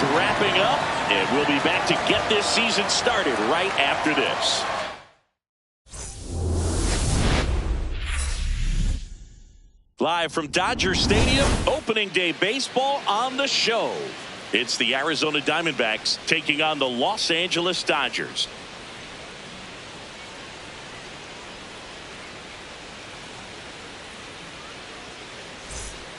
is wrapping up, and we'll be back to get this season started right after this. Live from Dodger Stadium, opening day baseball on the show. It's the Arizona Diamondbacks taking on the Los Angeles Dodgers.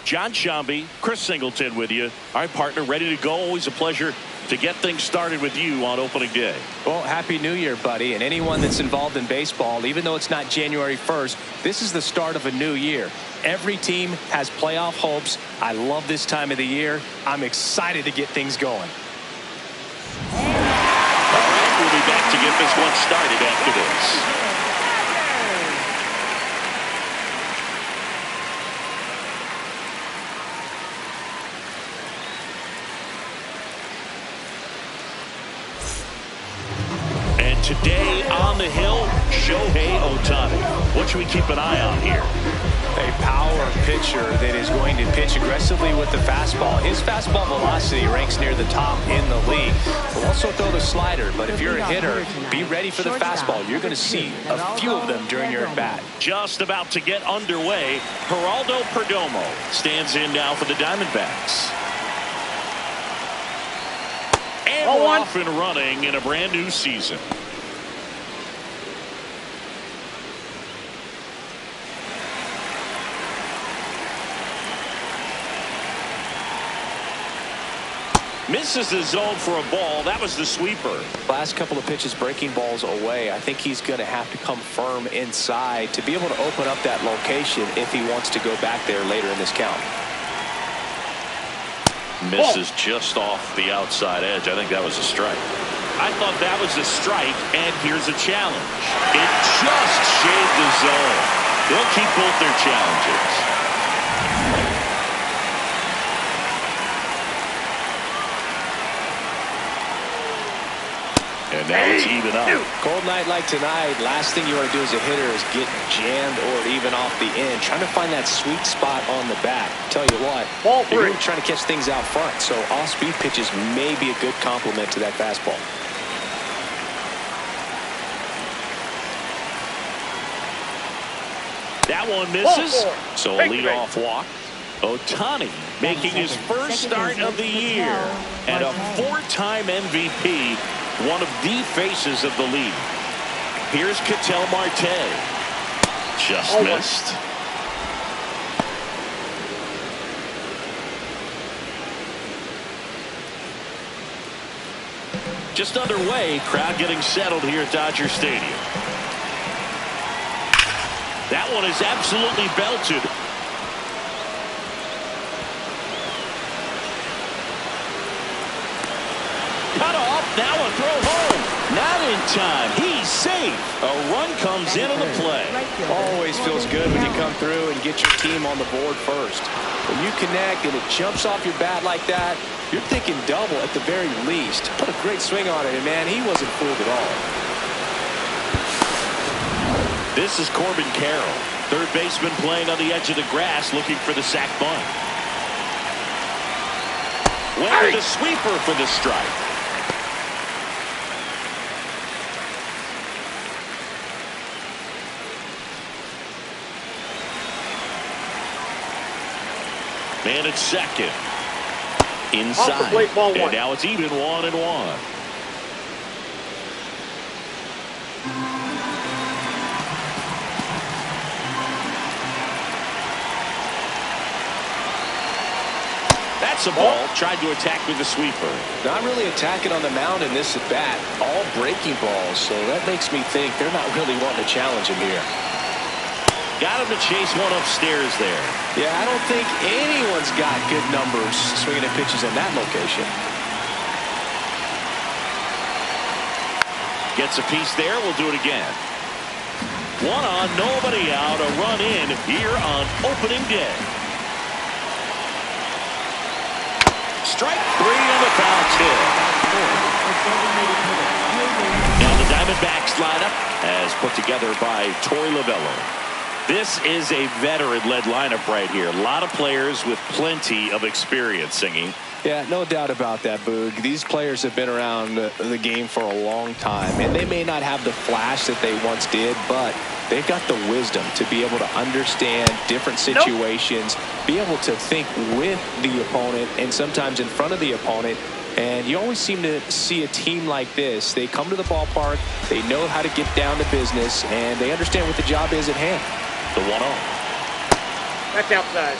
John Shambi, Chris Singleton with you. All right, partner, ready to go. Always a pleasure to get things started with you on opening day. Well, happy New Year, buddy. And anyone that's involved in baseball, even though it's not January 1st, this is the start of a new year. Every team has playoff hopes. I love this time of the year. I'm excited to get things going. All right, we'll be back to get this one started after this. Today on the hill, Shohei Ohtani. What should we keep an eye on here? A power pitcher that is going to pitch aggressively with the fastball. His fastball velocity ranks near the top in the league. Will also throw the slider, but if you're a hitter, be ready for the fastball. You're going to see a few of them during your at-bat. Just about to get underway, Geraldo Perdomo stands in now for the Diamondbacks. And we're off and running in a brand new season. Misses the zone for a ball. That was the sweeper. Last couple of pitches breaking balls away. I think he's going to have to come firm inside to be able to open up that location if he wants to go back there later in this count. Misses just off the outside edge. I think that was a strike. I thought that was a strike, and here's a challenge. It just shaved the zone. They'll keep both their challenges. And now it's even up. Cold night like tonight, last thing you want to do as a hitter is get jammed or even off the end. Trying to find that sweet spot on the bat. Tell you what, you're really trying to catch things out front, so off-speed pitches may be a good complement to that fastball. That one misses, so a leadoff walk. Ohtani making his first start of the year, and a four-time MVP. One of the faces of the league. Here's Ketel Marte. Just missed. Just underway. Crowd getting settled here at Dodger Stadium. That one is absolutely belted. Cut off, now a throw home. Not in time. He's safe. A run comes into the play. Always feels good when you come through and get your team on the board first. When you connect and it jumps off your bat like that, you're thinking double at the very least. Put a great swing on it, and man, he wasn't fooled at all. This is Corbin Carroll, third baseman playing on the edge of the grass looking for the sac bunt. Went with a sweeper for the strike. Man at second. Inside. And now it's even 1-1. That's a ball. Tried to attack with the sweeper. Not really attacking on the mound in this at bat. All breaking balls, so that makes me think they're not really wanting to challenge him here. Got him to chase one upstairs there. Yeah, I don't think anyone's got good numbers swinging at pitches in that location. Gets a piece there. We'll do it again. One on, nobody out. A run in here on opening day. Strike three on the foul tip. Now the Diamondbacks lineup as put together by Torey Lovullo. This is a veteran-led lineup right here. A lot of players with plenty of experience, Singy. Yeah, no doubt about that, Boog. These players have been around the game for a long time, and they may not have the flash that they once did, but they've got the wisdom to be able to understand different situations, be able to think with the opponent and sometimes in front of the opponent. And you always seem to see a team like this. They come to the ballpark, they know how to get down to business, and they understand what the job is at hand. The 1-0. That's outside.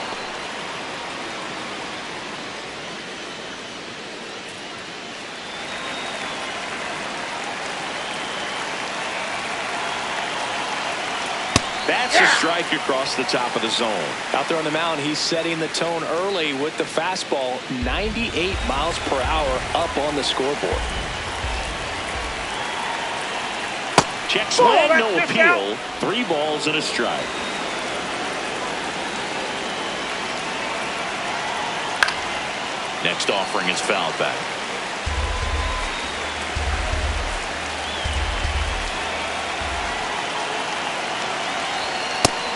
That's a strike across the top of the zone. Out there on the mound, he's setting the tone early with the fastball, 98 miles per hour up on the scoreboard. Check swing, no appeal. 3 balls and a strike. Next offering is fouled back.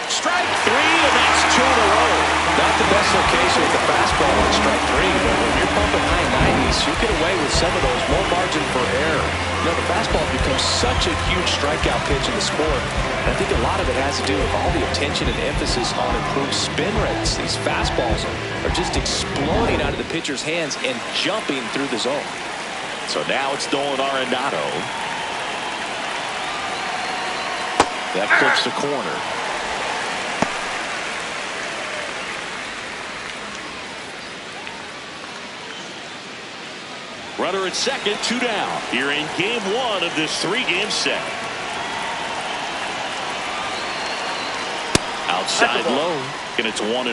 Strike 3, and that's 2 in a row. Not the best location with the fastball on strike 3, but when you're pumping high 90s, you get away with some of those, more margin for error. You know, the fastball becomes such a huge strikeout pitch in the sport. And I think a lot of it has to do with all the attention and emphasis on improved spin rates. These fastballs are just exploding out of the pitcher's hands and jumping through the zone. So now it's Nolan Arenado. That flips the corner. Runner at second, 2 down. Here in game 1 of this 3-game set. Outside low, and it's 1-1.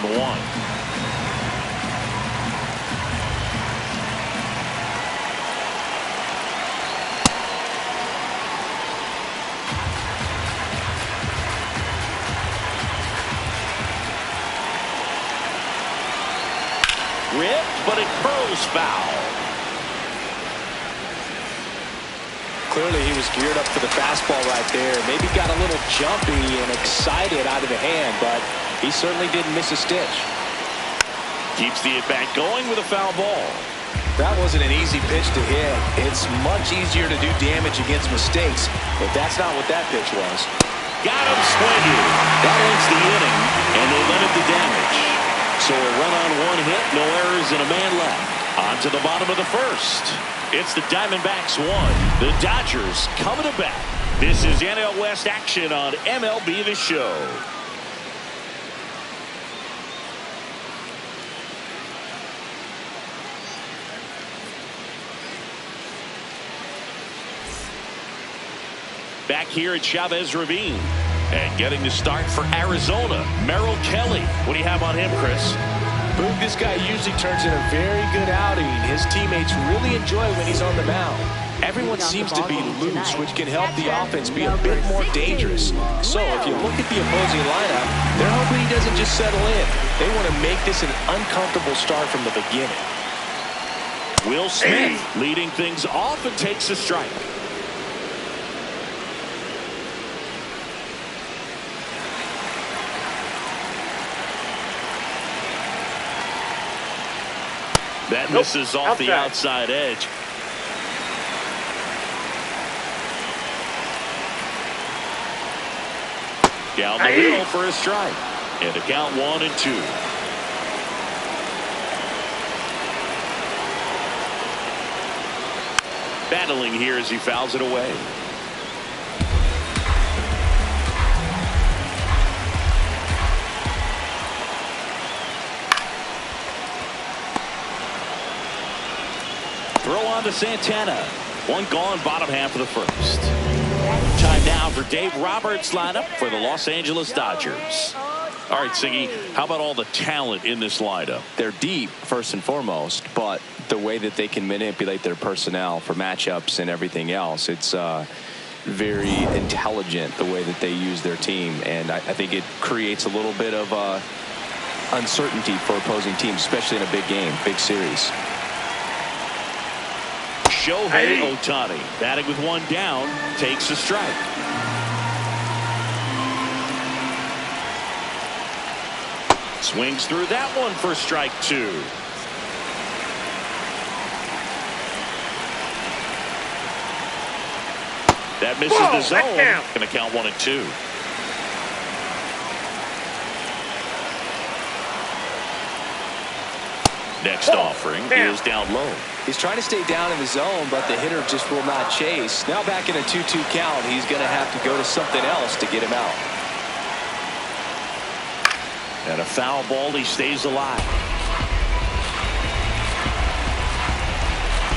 Ripped, but it curls foul. Clearly he was geared up for the fastball right there. Maybe got a little jumpy and excited out of the hand, but he certainly didn't miss a stitch. Keeps the at-bat going with a foul ball. That wasn't an easy pitch to hit. It's much easier to do damage against mistakes, but that's not what that pitch was. Got him swinging. That ends the inning, and they limit the damage. So a run on 1 hit, no errors, and a man left. On to the bottom of the first. It's the Diamondbacks 1. The Dodgers coming to bat. This is NL West action on MLB The Show. Back here at Chavez Ravine. And getting the start for Arizona, Merrill Kelly. What do you have on him, Chris? Boog, this guy usually turns in a very good outing. His teammates really enjoy when he's on the mound. Everyone seems to be loose, which can help the offense be a bit more dangerous. So if you look at the opposing lineup, they're hoping he doesn't just settle in. They want to make this an uncomfortable start from the beginning. Will Smith leading things off and takes a strike. That misses off the outside edge. Down the middle for a strike. And a count 1-2. Battling here as he fouls it away. Throw on to Santana. 1 gone, bottom half of the first. Time now for Dave Roberts' lineup for the Los Angeles Dodgers. All right, Siggy, how about all the talent in this lineup? They're deep, first and foremost, but the way that they can manipulate their personnel for matchups and everything else, it's very intelligent the way that they use their team. And I think it creates a little bit of uncertainty for opposing teams, especially in a big game, big series. Shohei Ohtani batting with 1 down, takes a strike. Swings through that one for strike 2. That misses the zone. Going to count 1-2. Next offering is down low. He's trying to stay down in the zone, but the hitter just will not chase. Now back in a 2-2 count, he's going to have to go to something else to get him out. And a foul ball, he stays alive.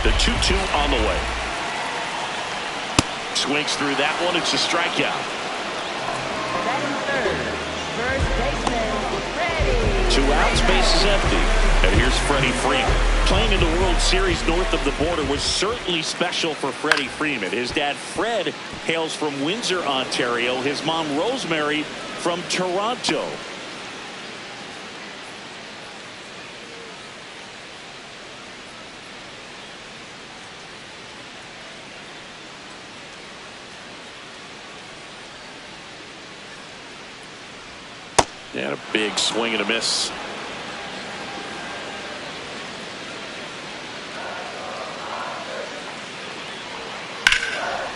The 2-2 on the way. Swings through that one. It's a strikeout. Batting third, first baseman, Freddie. 2 outs, base is empty. And here's Freddie Freeman. Playing in the World Series north of the border was certainly special for Freddie Freeman. His dad, Fred, hails from Windsor, Ontario. His mom, Rosemary, from Toronto. And a big swing and a miss.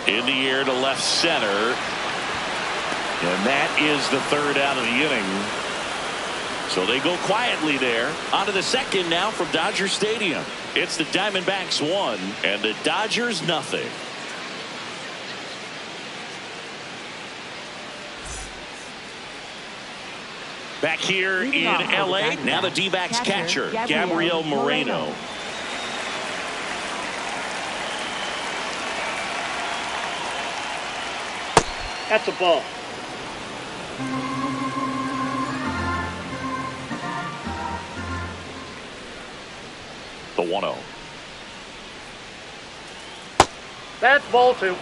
In the air to left center. And that is the 3rd out of the inning. So they go quietly there. On to the 2nd now from Dodger Stadium. It's the Diamondbacks 1 and the Dodgers nothing. Back here in L.A. Now the D-backs catcher, Gabriel Moreno. That's a ball. The 1-0. That's ball 2.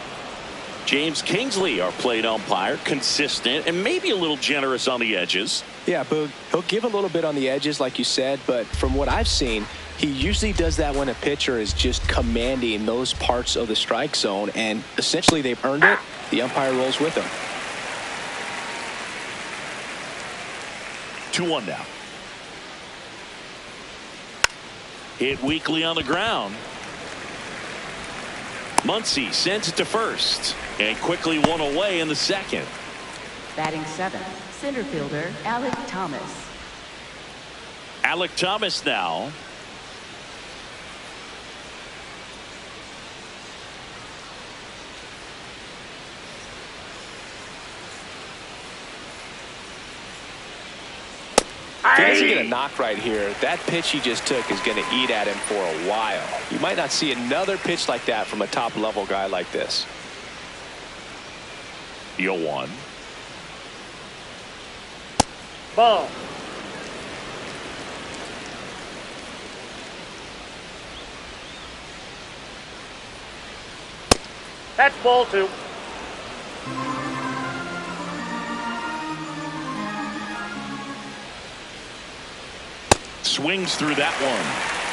James Kingsley, our plate umpire, consistent and maybe a little generous on the edges. Yeah, Boog, he'll give a little bit on the edges, like you said, but from what I've seen, he usually does that when a pitcher is just commanding those parts of the strike zone, and essentially they've earned it. The umpire rolls with him. 2-1 now. Hit weakly on the ground. Muncy sends it to first and quickly one away in the 2nd. Batting 7th, center fielder Alec Thomas. Alec Thomas now. If he doesn't get a knock right here, that pitch he just took is going to eat at him for a while. You might not see another pitch like that from a top-level guy like this. 0-1. Ball. That's ball 2. Swings through that one.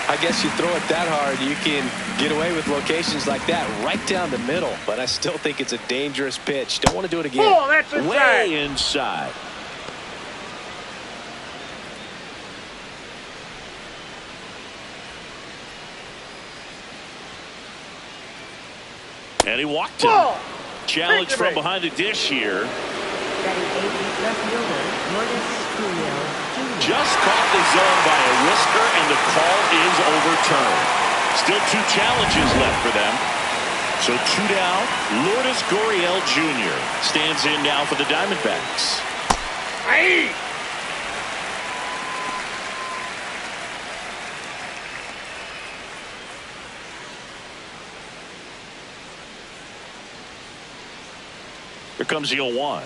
I guess you throw it that hard, you can get away with locations like that right down the middle. But I still think it's a dangerous pitch. Don't want to do it again. Oh, that's inside. Way inside. And he walked him. Ball. Challenge from behind the dish here. Batting 8th, left fielder Lourdes Gurriel Jr. Just caught the zone by a whisker, and the call is overturned. Still 2 challenges left for them. So 2 down. Lourdes Gurriel Jr. stands in now for the Diamondbacks. Aye. Here comes the 0-1.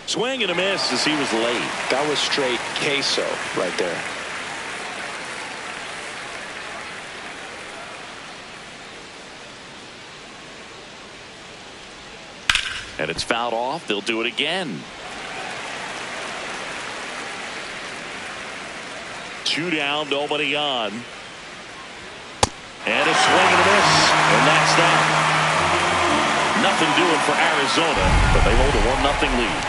Swing and a miss as he was late. That was straight queso right there. And it's fouled off. They'll do it again. 2 down, nobody on. And a swing and a miss. And that's that. Nothing doing for Arizona, but they hold a 1-0 lead.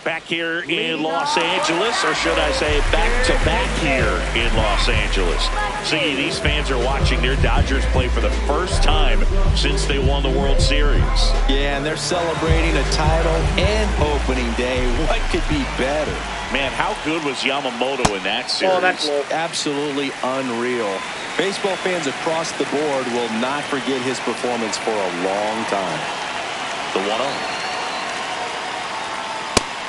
Back here in Los Angeles, or should I say back-to-back here in Los Angeles. See, these fans are watching their Dodgers play for the first time since they won the World Series. Yeah, and they're celebrating a title and opening day. What could be better? Man, how good was Yamamoto in that series? Oh, that's low. Absolutely unreal. Baseball fans across the board will not forget his performance for a long time. The 1-0.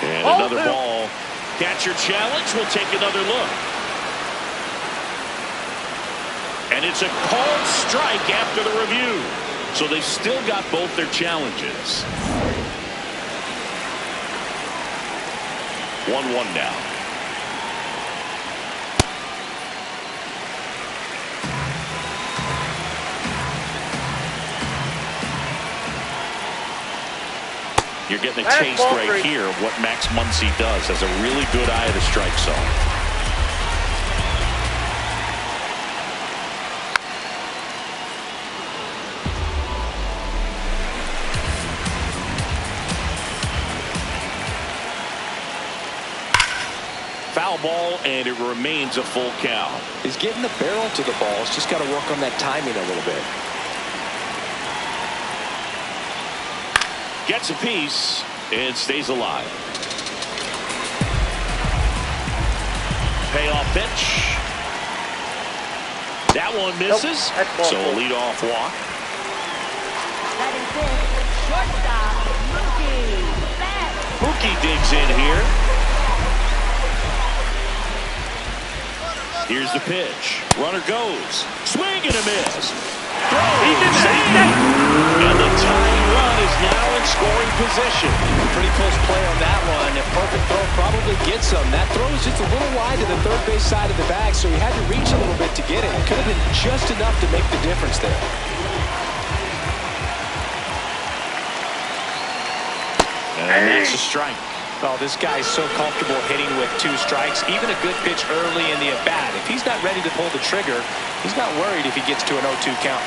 And another ball. Catcher challenge. We'll take another look. And it's a called strike after the review. So they've still got both their challenges. 1-1 now. You're getting a taste right here of what Max Muncy does. Has a really good eye of the strike zone. Foul ball, and it remains a full count. He's getting the barrel to the ball. He's just got to work on that timing a little bit. Gets a piece and stays alive. Payoff pitch. That one misses. Nope, so a leadoff walk. That is it. Shortstop, Mookie Betts. Mookie digs in here. Here's the pitch. Runner goes. Swing and a miss. And the tying run is now in scoring position. Pretty close play on that one. A perfect throw probably gets him. That throw is just a little wide to the third base side of the bag, so he had to reach a little bit to get it. Could have been just enough to make the difference there. And that's a strike. Oh, this guy's so comfortable hitting with 2 strikes. Even a good pitch early in the at-bat. If he's not ready to pull the trigger, he's not worried if he gets to an 0-2 count.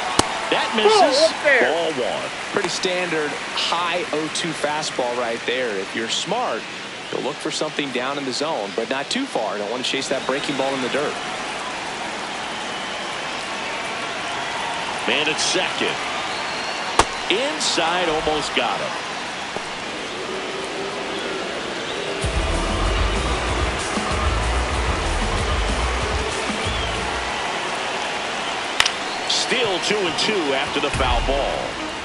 That misses. Ball 1. Pretty standard high 0-2 fastball right there. If you're smart, you'll look for something down in the zone, but not too far. Don't want to chase that breaking ball in the dirt. Man at second. Inside, almost got him. Still 2-2 after the foul ball.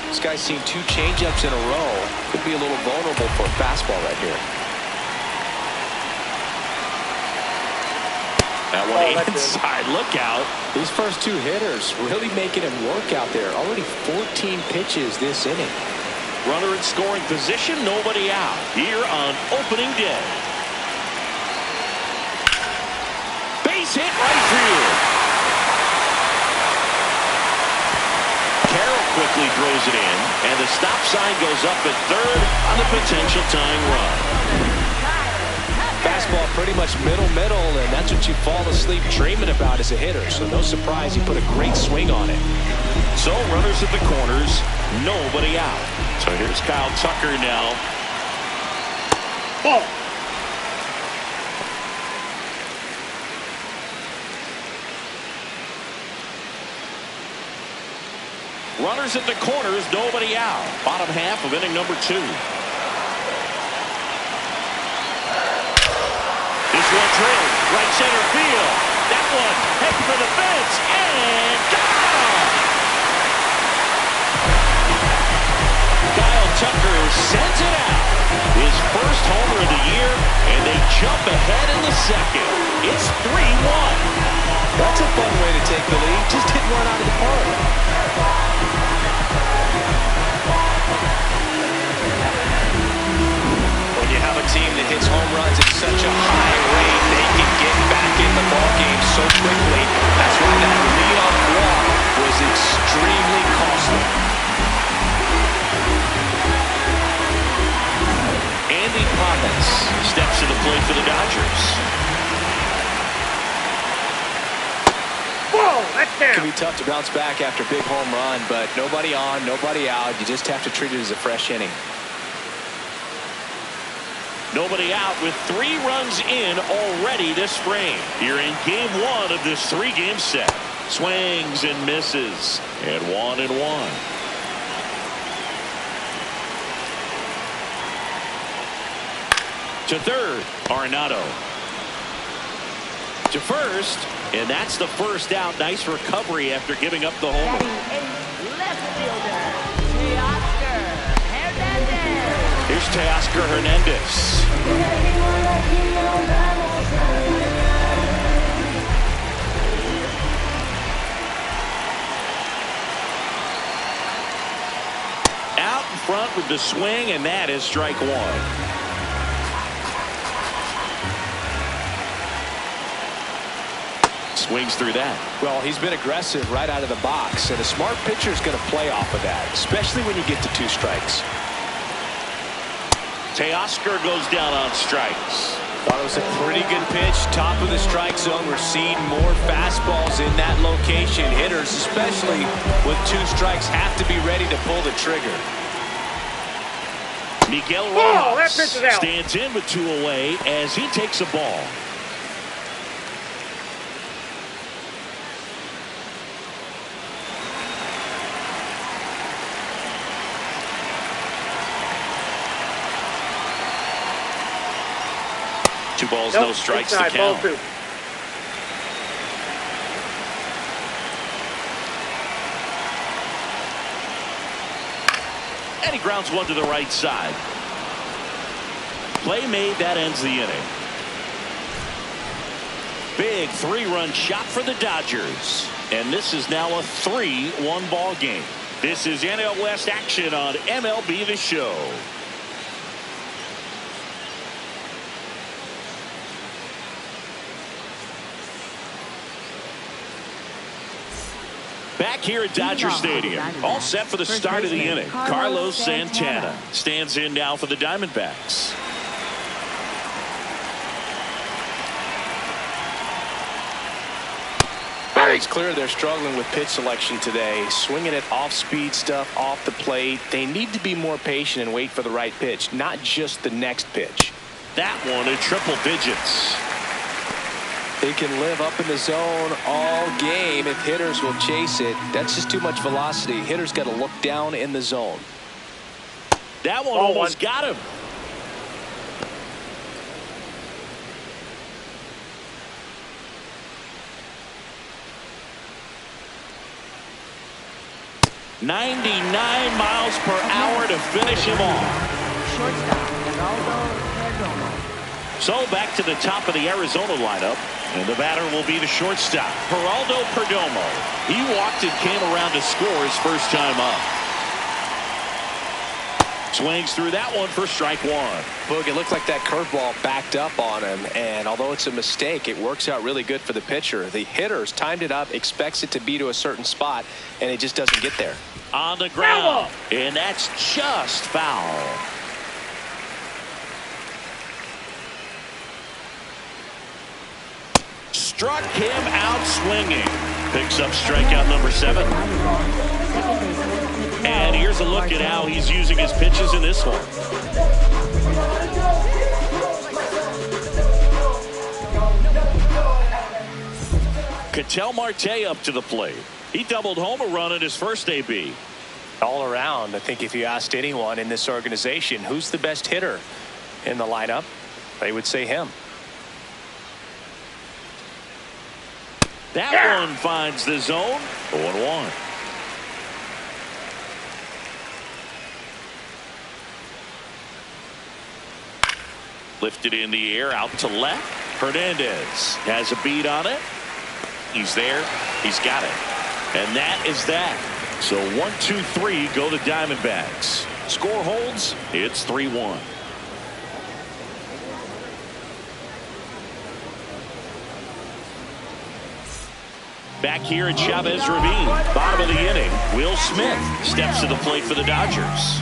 This guy's seen 2 changeups in a row. Could be a little vulnerable for a fastball right here. That one inside. Look out. These first 2 hitters really making him work out there. Already 14 pitches this inning. Runner in scoring position. Nobody out here on opening day. Base hit right field. Quickly throws it in, and the stop sign goes up at third on the potential tying run. Fastball pretty much middle, and that's what you fall asleep dreaming about as a hitter. So no surprise, he put a great swing on it. So runners at the corners, nobody out. So here's Kyle Tucker now. Ball. Runners at the corners, nobody out. Bottom half of inning number 2. This one drilled, right center field. That one heading for the fence, and down! Kyle Tucker sends it out. His first homer of the year, and they jump ahead in the second. It's 3-1. That's a fun way to take the lead. Just hit one out of the park. When you have a team that hits home runs at such a high rate, they can get back in the ballgame so quickly. That's why that leadoff walk was extremely costly. Andy Pappas steps to the plate for the Dodgers. Whoa, that's down. It can be tough to bounce back after a big home run, but nobody on, nobody out. You just have to treat it as a fresh inning. Nobody out with 3 runs in already this frame. You're in game 1 of this 3-game set. Swings and misses. And 1-1. To third, Arenado. To first, and that's the first out. Nice recovery after giving up the homer. Left fielder, Teoscar Hernandez. Here's Teoscar Hernandez. Out in front with the swing, and that is strike 1. Swings through that. Well, he's been aggressive right out of the box, and a smart pitcher is going to play off of that, especially when you get to 2 strikes. Teoscar goes down on strikes. Thought it was a pretty good pitch. Top of the strike zone. We're seeing more fastballs in that location. Hitters, especially with 2 strikes, have to be ready to pull the trigger. Miguel Oh, that Rojas pitch is out. stands in with 2 away as he takes a ball. Two balls, no strikes to count. Ball 2. And he grounds one to the right side. Play made, that ends the inning. Big 3-run shot for the Dodgers. And this is now a 3-1 ball game. This is NL West action on MLB The Show. Back here at Dodger Stadium, all set for the start of the inning. Carlos Santana stands in now for the Diamondbacks. It's clear they're struggling with pitch selection today. Swinging at off-speed stuff off the plate. They need to be more patient and wait for the right pitch, not just the next pitch. That one at triple digits. They can live up in the zone all game if hitters will chase it. That's just too much velocity. Hitters got to look down in the zone. That one almost got him. .99 miles per hour to finish him off. Shortstop, Geraldo Perdomo. So back to the top of the Arizona lineup. And the batter will be the shortstop, Geraldo Perdomo. He walked and came around to score his first time up. Swings through that one for strike 1. Boog, it looked like that curveball backed up on him, and although it's a mistake, it works out really good for the pitcher. The hitter's timed it up, expects it to be to a certain spot, and it just doesn't get there. On the ground, and that's just foul. Struck him out swinging. Picks up strikeout number 7. And here's a look at how he's using his pitches in this one. Ketel Marte up to the plate. He doubled home a run at his first AB. All around, I think if you asked anyone in this organization who's the best hitter in the lineup, they would say him. That one finds the zone. 0-1. Lifted in the air out to left. Hernandez has a beat on it. He's there. He's got it. And that is that. So 1-2-3 go the Diamondbacks. Score holds. It's 3-1. Back here at Chavez Ravine, bottom of the inning, Will Smith steps to the plate for the Dodgers.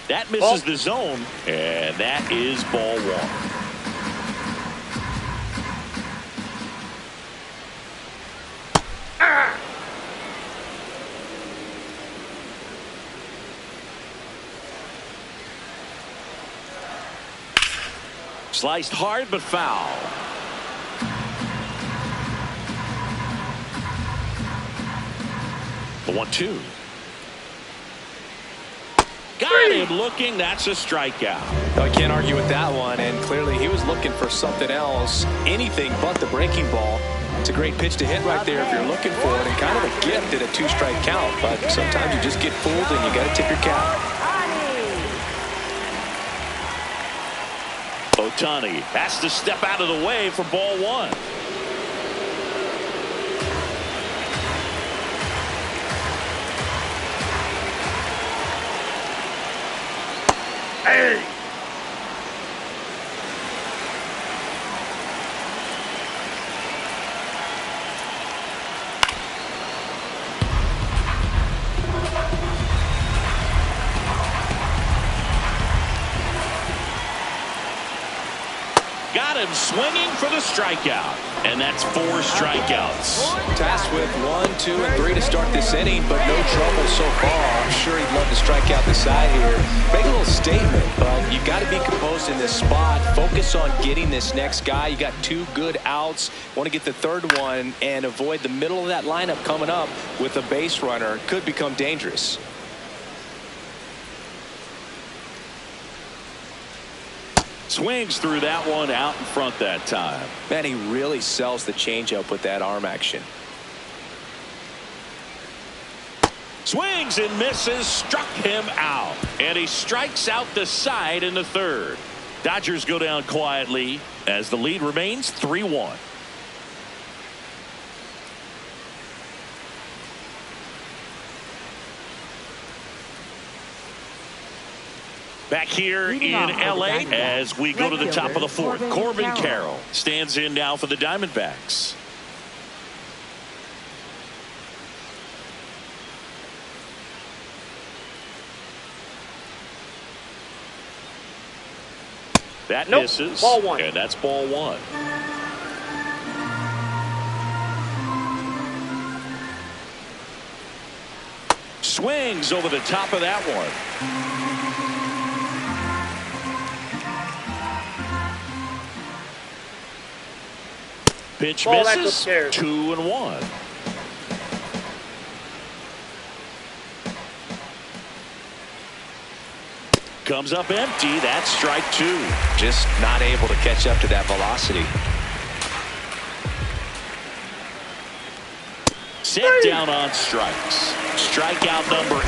That misses the zone, and that is ball 1. Sliced hard but foul. The 1-2. Got him looking. That's a strikeout. I can't argue with that one, and clearly he was looking for something else, anything but the breaking ball. It's a great pitch to hit right there if you're looking for it, and kind of a gift at a 2-strike count, but sometimes you just get fooled and you got to tip your cap. Ohtani has to step out of the way for ball 1. Hey! Got him swinging for the strikeout. And that's 4 strikeouts. Tasked with 1, 2, and 3 to start this inning, but no trouble so far. I'm sure he'd love to strike out the side here. Make a little statement, but you got to be composed in this spot. Focus on getting this next guy. You got 2 good outs. Want to get the 3rd one and avoid the middle of that lineup coming up with a base runner. Could become dangerous. Swings through that one out in front that time. Man, he really sells the changeup with that arm action. Swings and misses, struck him out. And he strikes out the side in the 3rd. Dodgers go down quietly as the lead remains 3-1. Back here in L.A. as we go to the top of the 4th. Corbin Carroll stands in now for the Diamondbacks. That misses. Ball 1. And that's ball 1. Swings over the top of that one. Pitch misses. 2-1. Comes up empty. That's strike 2. Just not able to catch up to that velocity. Set down on strikes. Strikeout number 8.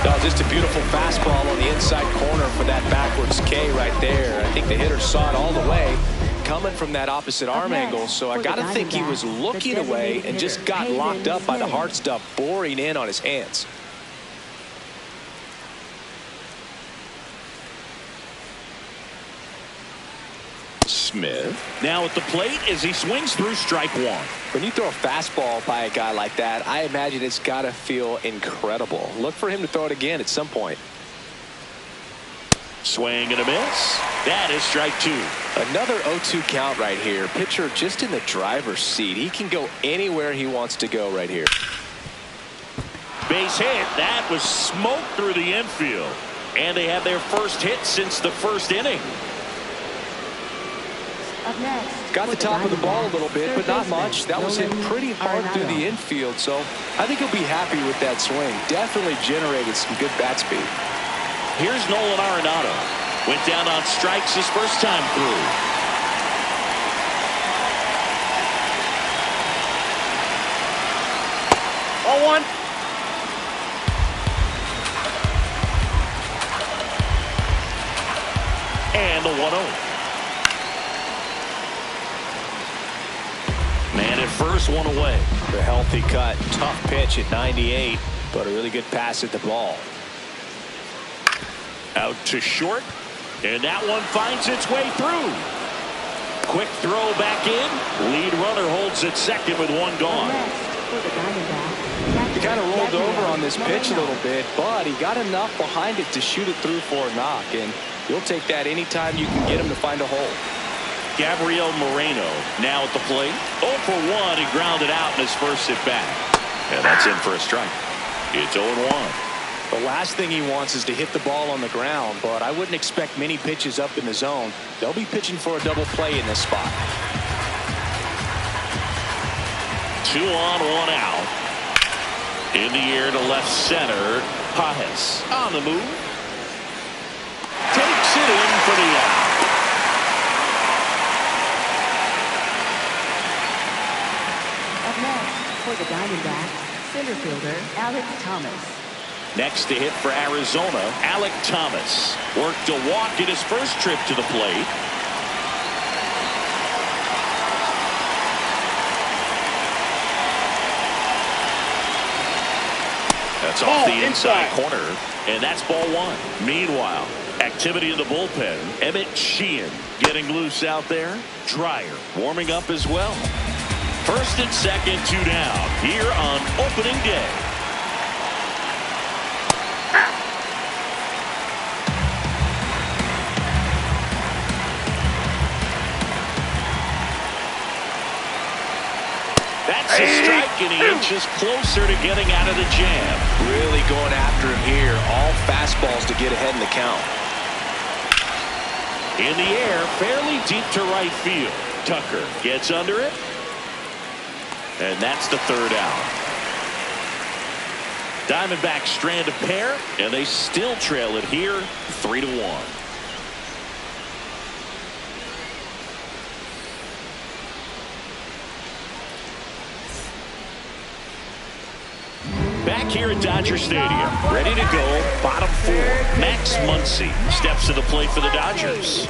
Oh, just a beautiful fastball on the inside corner for that backwards K right there. I think the hitter saw it all the way, coming from that opposite arm angle, so I got to think he was looking away and just got locked up by the hard stuff boring in on his hands. Smith now at the plate as he swings through strike 1. When you throw a fastball by a guy like that, I imagine it's got to feel incredible. Look for him to throw it again at some point. Swing and a miss. That is strike 2. Another 0-2 count right here. Pitcher just in the driver's seat. He can go anywhere he wants to go right here. Base hit. That was smoke through the infield. And they have their first hit since the 1st inning. Got the top of the ball a little bit, but not much. That was hit pretty hard through the infield, so I think he'll be happy with that swing. Definitely generated some good bat speed. Here's Nolan Arenado. Went down on strikes his first time through. Ball 1. And the 1-0. Man at first, one away. The healthy cut. Tough pitch at 98, but a really good pass at the ball. Out to short, and that one finds its way through. Quick throw back in. Lead runner holds at second with 1 gone. He kind of rolled over on this pitch a little bit, but he got enough behind it to shoot it through for a knock, and you'll take that anytime you can get him to find a hole. Gabriel Moreno now at the plate. 0 for 1. He grounded out in his first at bat. And that's in for a strike. It's 0-1. The last thing he wants is to hit the ball on the ground, but I wouldn't expect many pitches up in the zone. They'll be pitching for a double play in this spot. 2 on, 1 out. In the air to left center. Pajes on the move. Takes it in for the out. Up next, for the Diamondbacks, center fielder Alex Thomas. Next to hit for Arizona, Alec Thomas. Worked a walk in his first trip to the plate. That's off the inside corner, and that's ball 1. Meanwhile, activity in the bullpen. Emmett Sheehan getting loose out there. Dreyer warming up as well. First and second, 2 down here on opening day. That's a strike, and he inches closer to getting out of the jam. Really going after him here. All fastballs to get ahead in the count. In the air, fairly deep to right field. Tucker gets under it. And that's the 3rd out. Diamondbacks strand a pair, and they still trail it here 3-1. Back here at Dodger Stadium, ready to go, bottom 4. Max Muncy steps to the plate for the Dodgers.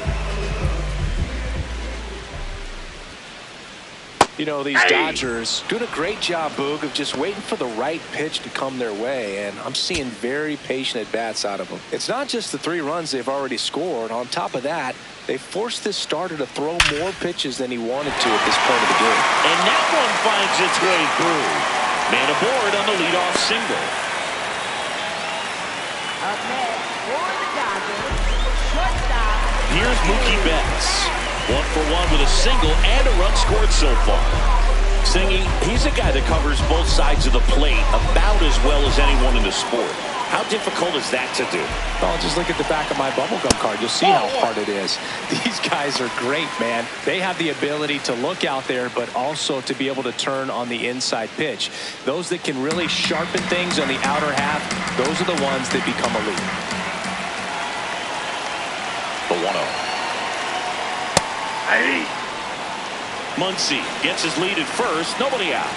You know, these Dodgers doing a great job, Boog, of just waiting for the right pitch to come their way, and I'm seeing very patient at-bats out of them. It's not just the 3 runs they've already scored. On top of that, they forced this starter to throw more pitches than he wanted to at this point of the game. And that one finds its way through. Man aboard on the leadoff single. Up next, for the Dodgers, shortstop. Here's Mookie Betts. 1 for 1 with a single and a run scored so far. Singy, he's a guy that covers both sides of the plate about as well as anyone in the sport. How difficult is that to do? Oh, just look at the back of my bubblegum card. You'll see how hard it is. These guys are great, man. They have the ability to look out there, but also to be able to turn on the inside pitch. Those that can really sharpen things on the outer half, those are the ones that become elite. The 1-0. Muncy gets his lead at first. Nobody out.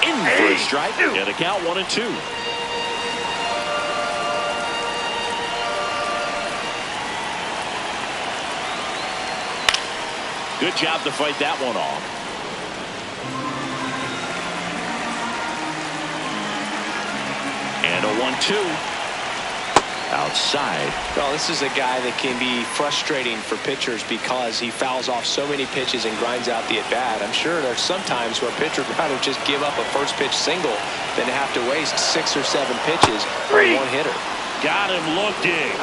In for a strike. And a count 1-2. Good job to fight that one off. And a 1-2. Outside. Well, this is a guy that can be frustrating for pitchers because he fouls off so many pitches and grinds out the at-bat. I'm sure there's some times where a pitcher would rather just give up a first pitch single than have to waste 6 or 7 pitches for one hitter. Got him looking.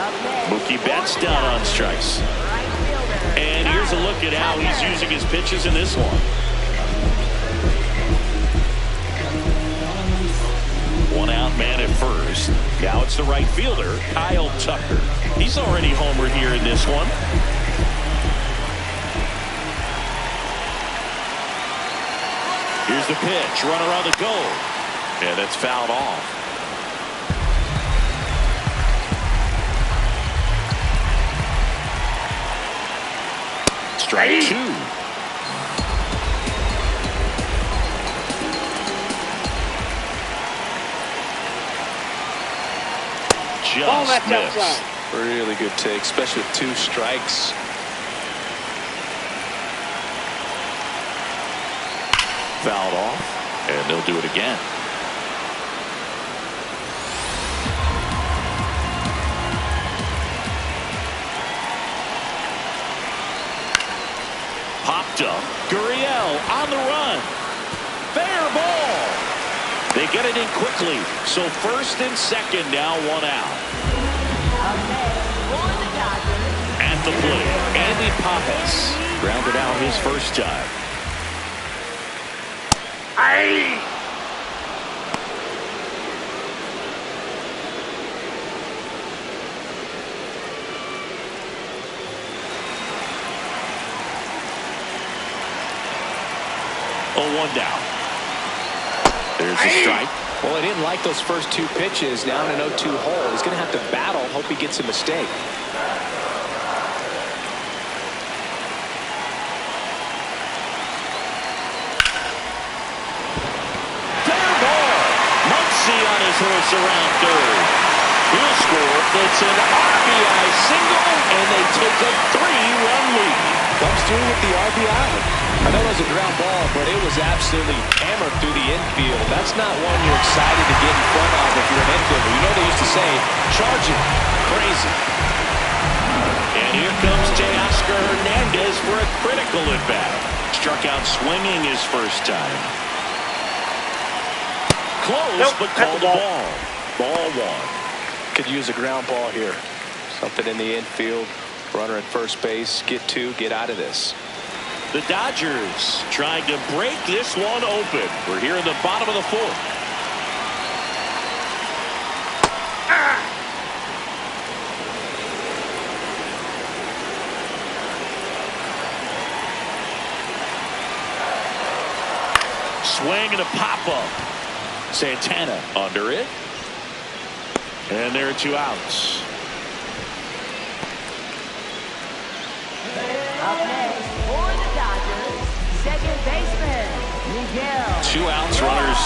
Mookie Betts down on strikes. And here's a look at how he's using his pitches in this one. 1 out, man at first. Now it's the right fielder, Kyle Tucker. He's already homered here in this one. Here's the pitch, runner on the go. And it's fouled off. Strike 2. Just missed. Really good take, especially with 2 strikes. Fouled off, and they'll do it again. Popped up. Gurriel on the run. Fair ball. They get it in quickly. So first and second now, 1 out. At the plate, Andy Pajes grounded out his first time. Aye. Oh, 1 down. There's a strike. Well, he didn't like those first 2 pitches down an 0-2 hole. He's going to have to battle, hope he gets a mistake. Fair ball. Muncy on his horse around third. He'll score. It's an RBI single, and they take a 3-run lead. Comes through with the RBI. I know it was a ground ball, but it was absolutely hammered through the infield. That's not one you're excited to get in front of if you're an infielder. You know they used to say, charge it. Crazy. And here comes Teoscar Hernandez for a critical at-bat. Struck out swinging his first time. Close, Nope, but that's called a a ball. ball. Ball 1. Could use a ground ball here. Something in the infield. Runner at first base. Get 2. Get out of this. The Dodgers trying to break this one open. We're here in the bottom of the 4th. Swing and a pop-up. Santana under it. And there are 2 outs. Up next for the Dodgers, second baseman, Miguel. 2 outs, runners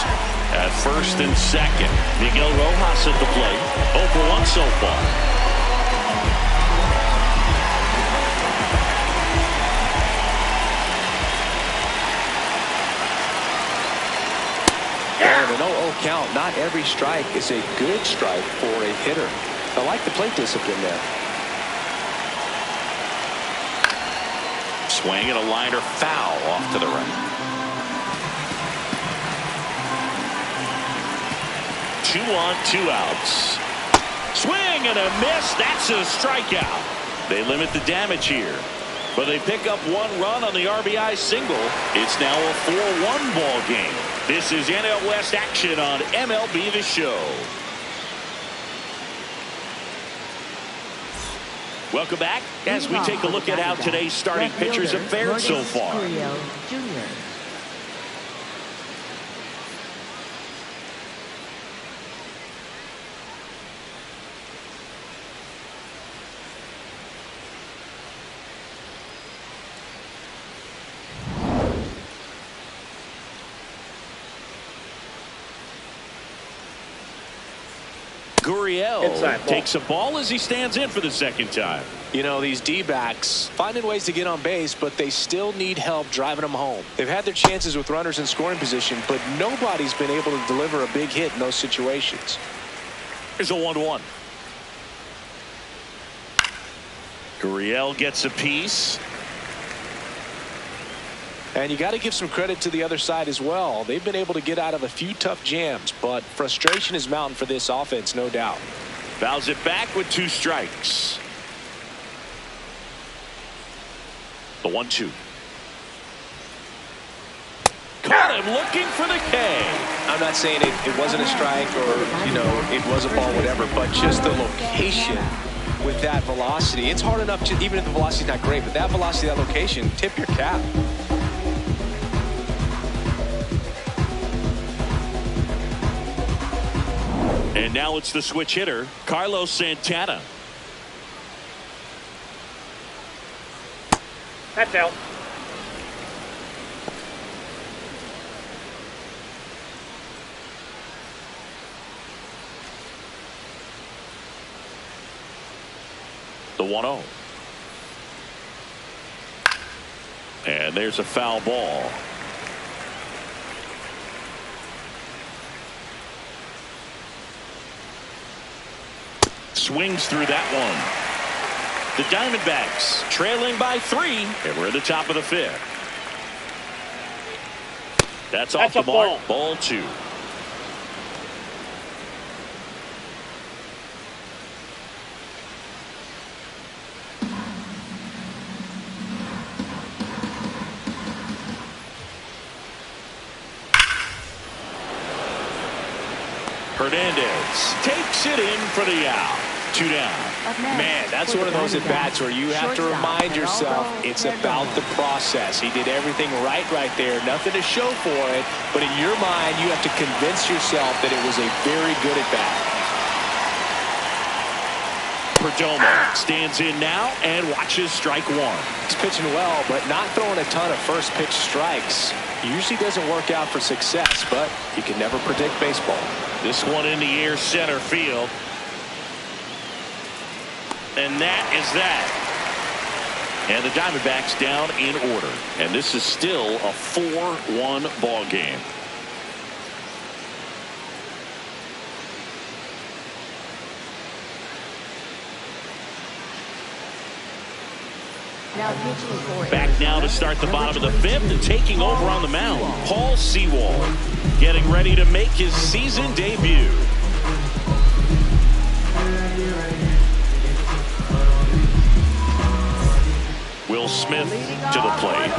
at first and second. Miguel Rojas at the plate. 0 for 1 so far. And an 0-0 count. Not every strike is a good strike for a hitter. I like the plate discipline there. Swing and a liner foul off to the right. 2 on, 2 outs. Swing and a miss. That's a strikeout. They limit the damage here, but they pick up 1 run on the RBI single. It's now a 4-1 ball game. This is NL West action on MLB The Show. Welcome back as we take a look at how today's starting pitchers have fared so far. Jr. Gurriel takes a ball as he stands in for the second time. You know, these D-backs finding ways to get on base, but they still need help driving them home. They've had their chances with runners in scoring position, but nobody's been able to deliver a big hit in those situations. Here's a 1-1. Gurriel gets a piece. And you got to give some credit to the other side as well. They've been able to get out of a few tough jams, but frustration is mounting for this offense, no doubt. Fouls it back with 2 strikes. The 1-2. Caught him looking for the K. I'm not saying it wasn't a strike or, you know, it was a ball, whatever, but just the location with that velocity. It's hard enough to, even if the velocity's not great, but that velocity, that location, tip your cap. And now it's the switch hitter, Carlos Santana. That's out. The 1-0. And there's a foul ball. Swings through that one. The Diamondbacks trailing by 3, and we're at the top of the 5th. That's off the mark. Ball 2. Hernandez takes it in for the out. 2 down. Man, that's one of those at-bats where you have to remind yourself it's about the process. He did everything right there. Nothing to show for it. But in your mind, you have to convince yourself that it was a very good at-bat. Perdomo stands in now and watches strike one. He's pitching well, but not throwing a ton of first-pitch strikes. Usually doesn't work out for success, but you can never predict baseball. This one in the air, center field. And that is that. And the Diamondbacks down in order. And this is still a 4-1 ball game. Back now to start the bottom of the 5th and taking over on the mound, Paul Sewald, getting ready to make his season debut. Will Smith to the plate.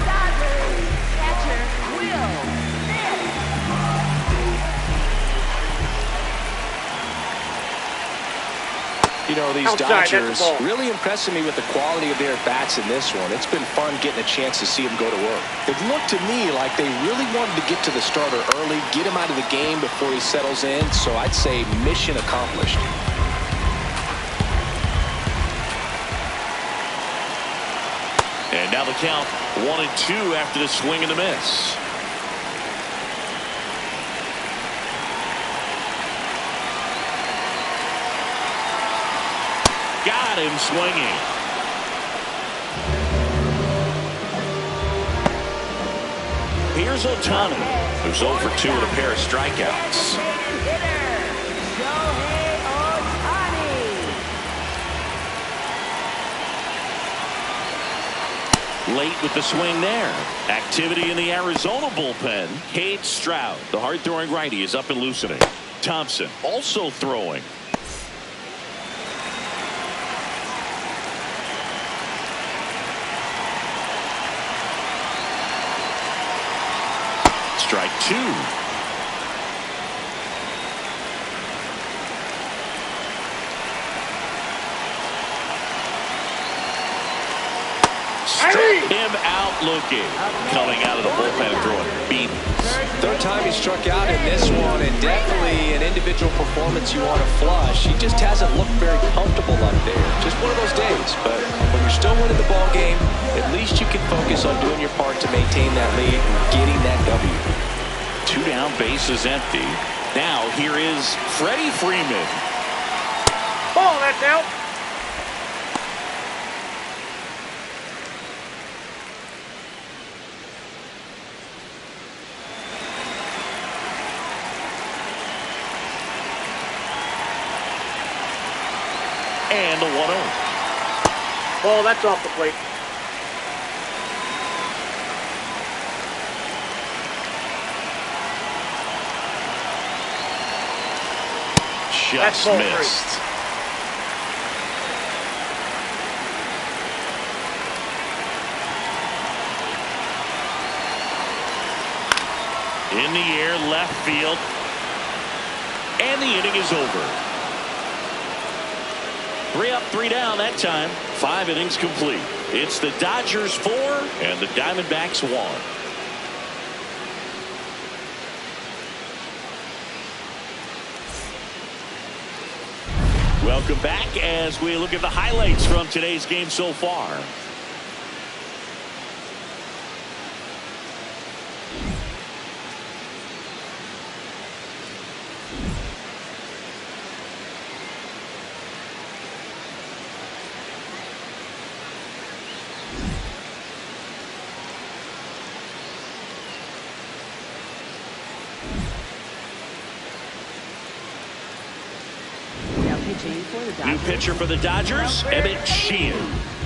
You know, these Dodgers really impressing me with the quality of their bats in this one. It's been fun getting a chance to see them go to work. It looked to me like they really wanted to get to the starter early, get him out of the game before he settles in. So I'd say mission accomplished. And now the count 1-2 after the swing and the miss. Got him swinging. Here's Ohtani, who's 0 for 2 with a pair of strikeouts. Late with the swing there. Activity in the Arizona bullpen. Cade Stroud, the hard-throwing righty, is up and loosening. Thompson also throwing. Strike 2. Struck him out looking. Coming out of the bullpen and throwing beat. Third time he struck out in this one, and definitely an individual performance you want to flush. He just hasn't looked very comfortable up there. Just one of those days. But when you're still winning the ball game, at least you can focus on doing your part to maintain that lead and getting that W. 2 down, bases empty. Now here is Freddie Freeman. Ball, that's out. And the 1-0. Ball, that's off the plate. Just missed. In the air, left field. And the inning is over. 3 up, 3 down that time. 5 innings complete. It's the Dodgers 4 and the Diamondbacks 1. Welcome back as we look at the highlights from today's game so far. New pitcher for the Dodgers, Emmett Sheehan.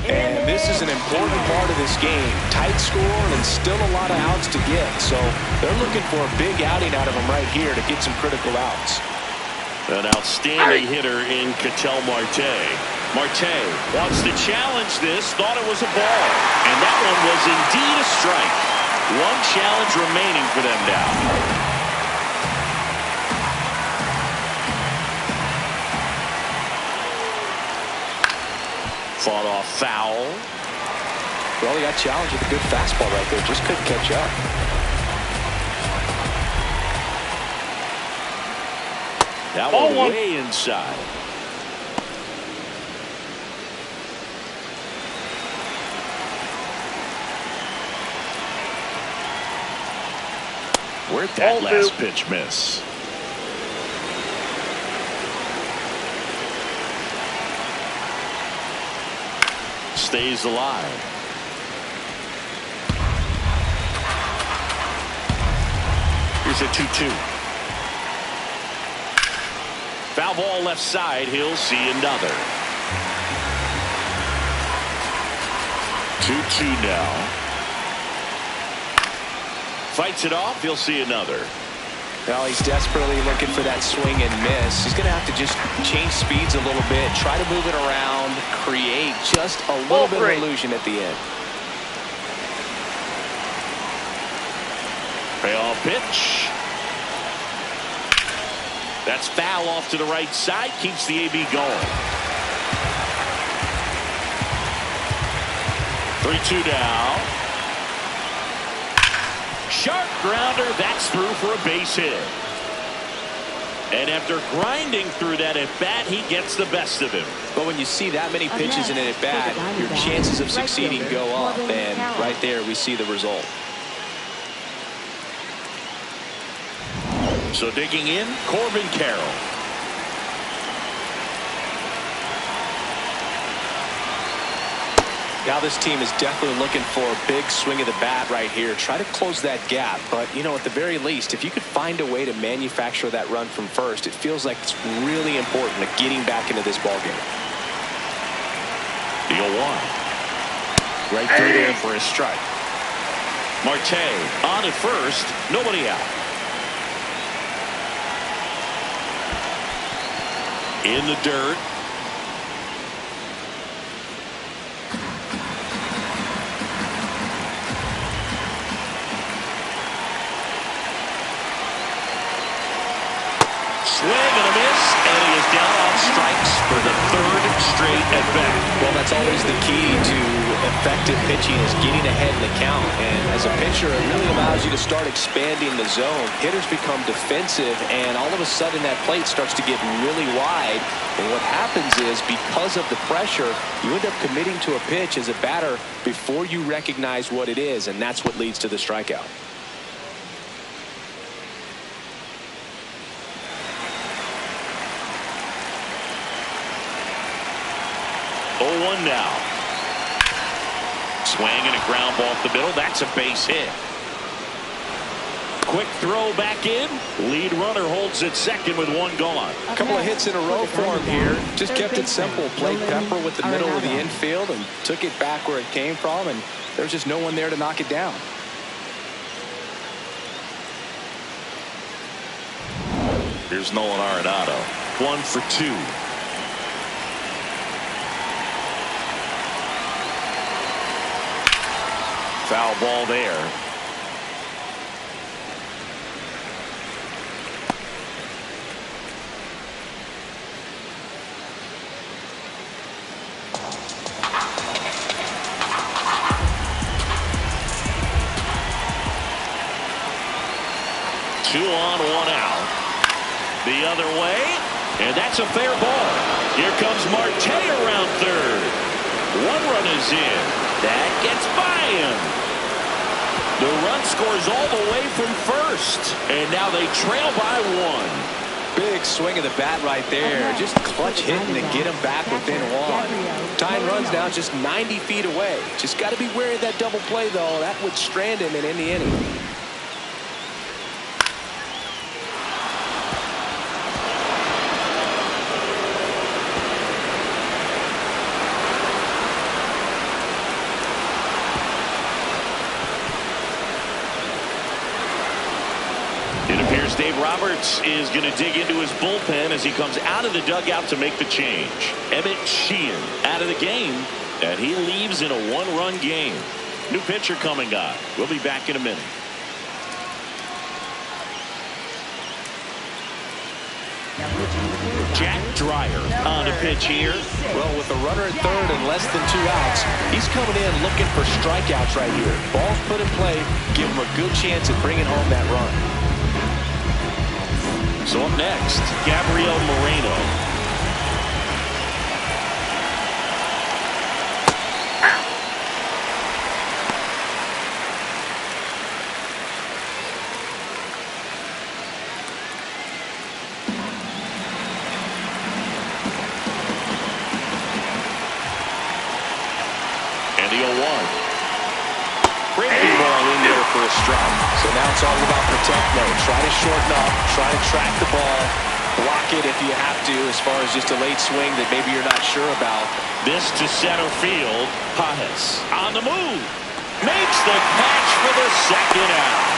And this is an important part of this game. Tight score and still a lot of outs to get. So they're looking for a big outing out of him right here to get some critical outs. An outstanding hitter in Ketel Marte. Marte wants to challenge this, thought it was a ball. And that one was indeed a strike. One challenge remaining for them now. Fought off foul. Well, he got challenged with a good fastball right there. Just couldn't catch up. That one way inside. Where'd that last pitch miss? Stays alive. Here's a 2-2. Foul ball left side. He'll see another. 2-2 now. Fights it off. He'll see another. Well, he's desperately looking for that swing and miss. He's going to have to just change speeds a little bit, try to move it around, create just a little bit of illusion at the end. Payoff pitch. That's foul off to the right side. Keeps the AB going. 3-2 now. Sharp grounder. That's through for a base hit. And after grinding through that at bat, he gets the best of him. But when you see that many pitches in an at bat, your chances of succeeding go up. And right there, we see the result. So digging in, Corbin Carroll. Now this team is definitely looking for a big swing of the bat right here. Try to close that gap. But, you know, at the very least, if you could find a way to manufacture that run from first, it feels like it's really important to getting back into this ballgame. The 0-1. Right through there for a strike. Marte on at first. Nobody out. In the dirt. Swing and a miss, and he is down on strikes for the third straight at bat. Well, that's always the key to effective pitching, is getting ahead in the count. And as a pitcher, it really allows you to start expanding the zone. Hitters become defensive, and all of a sudden that plate starts to get really wide. And what happens is, because of the pressure, you end up committing to a pitch as a batter before you recognize what it is, and that's what leads to the strikeout. Now. Swing and a ground ball up the middle. That's a base hit. Quick throw back in. Lead runner holds at second with one gone. A couple of hits in a row for him here. Just kept it simple. Played Pepper with the middle of the infield and took it back where it came from, and there's just no one there to knock it down. Here's Nolan Arenado. 1 for 2. Foul ball there. Two on, one out. The other way, and that's a fair ball. Here comes Marte around third. One run is in. That gets by him. The run scores all the way from first, and now they trail by one. Big swing of the bat right there. Just clutch hitting to get him back within one. Tying runs now just 90 feet away. Just got to be wary of that double play, though. That would strand him in the inning. Dave Roberts is going to dig into his bullpen as he comes out of the dugout to make the change. Emmett Sheehan out of the game, and he leaves in a one-run game. New pitcher coming on. We'll be back in a minute. Now pitching the third Jack Dreyer on a pitch here. Well, with a runner at third and less than 2 outs, he's coming in looking for strikeouts right here. Ball's put in play, give him a good chance at bringing home that run. So up next, Gabriel Moreno. And the 0-1. Breaking ball in there for a strike. So now it's all about protect mode. Try to shorten up, try to track the ball, block it if you have to, as far as just a late swing that maybe you're not sure about. This to center field. Pages on the move. Makes the catch for the second out.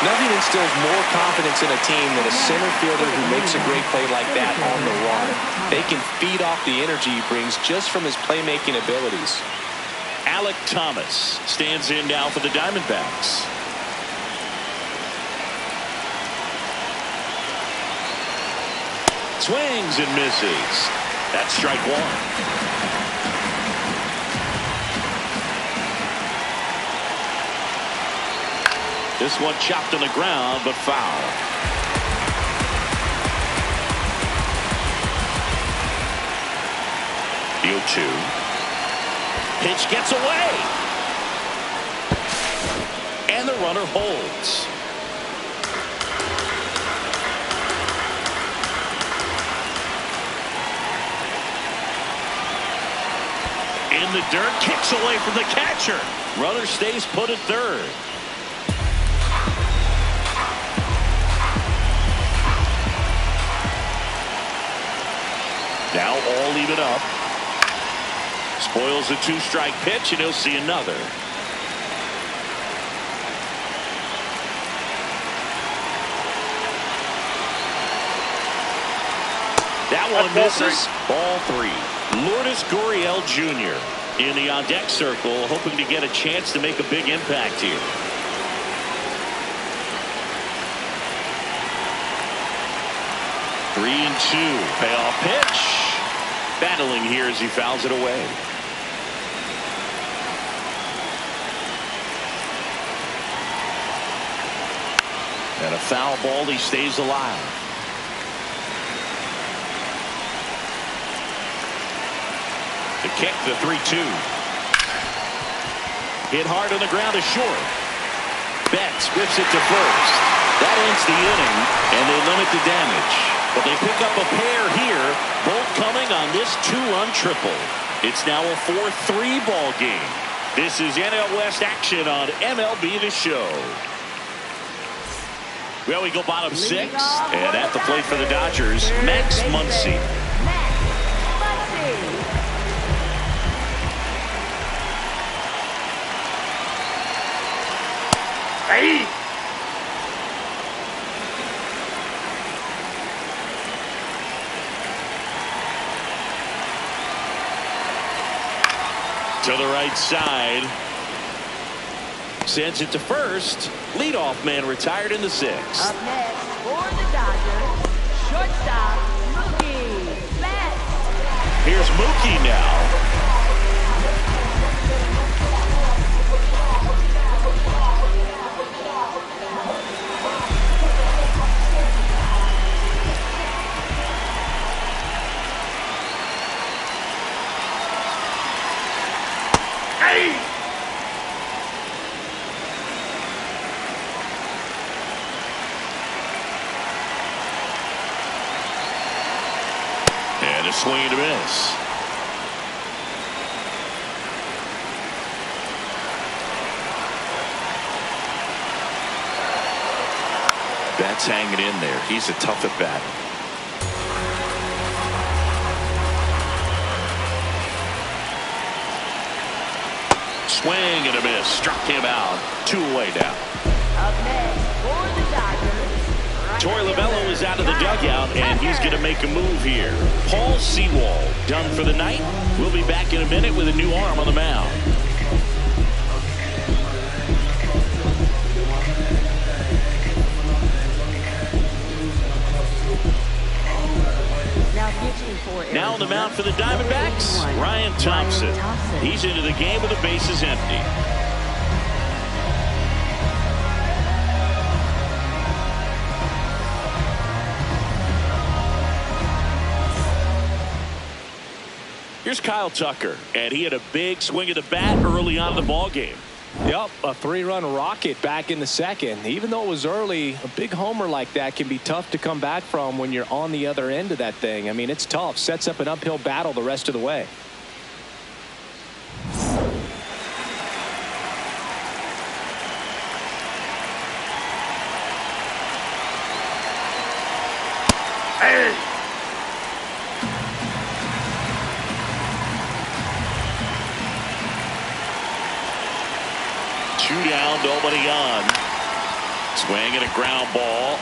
Nothing instills more confidence in a team than a center fielder who makes a great play like that on the run. They can feed off the energy he brings just from his playmaking abilities. Alek Thomas stands in now for the Diamondbacks. Swings and misses. That's strike one. This one chopped on the ground, but foul. The 0-2. Pitch gets away. And the runner holds. In the dirt, kicks away from the catcher. Runner stays put at third. Now all even up. Spoils a 2-strike pitch, and he'll see another. That one misses. Ball 3. Lourdes Gurriel Jr. in the on-deck circle, hoping to get a chance to make a big impact here. Three and 2. Payoff pitch. Battling here as he fouls it away. And a foul ball. He stays alive. The kick, the 3-2. Hit hard on the ground is short. Betts whips it to first. That ends the inning, and they limit the damage. But they pick up a pair here, both coming on this 2-run triple. It's now a 4-3 ball game. This is NL West action on MLB The Show. Well, we go bottom 6, and at the plate for the Dodgers, Max Muncy. Hey! To the right side. Sends it to first. Leadoff man retired in the 6th. Up next for the Dodgers, shortstop Mookie Betts. Here's Mookie now. And a swing and a miss. Betts hanging in there. He's a tough at bat. Swing and a miss. Struck him out. 2 away now. Up next for the Dodgers, Torey Lovullo is out of the dugout, and he's going to make a move here. Paul Sewald done for the night. We'll be back in a minute with a new arm on the mound. Now get on the mound for the Diamondbacks, Ryan Thompson. He's into the game with the bases empty. Here's Kyle Tucker, and he had a big swing of the bat early on in the ball game. Yep, a 3-run rocket back in the second. Even though it was early, a big homer like that can be tough to come back from when you're on the other end of that thing. I mean, it's tough. Sets up an uphill battle the rest of the way. Two down, nobody on. Swing and a ground ball.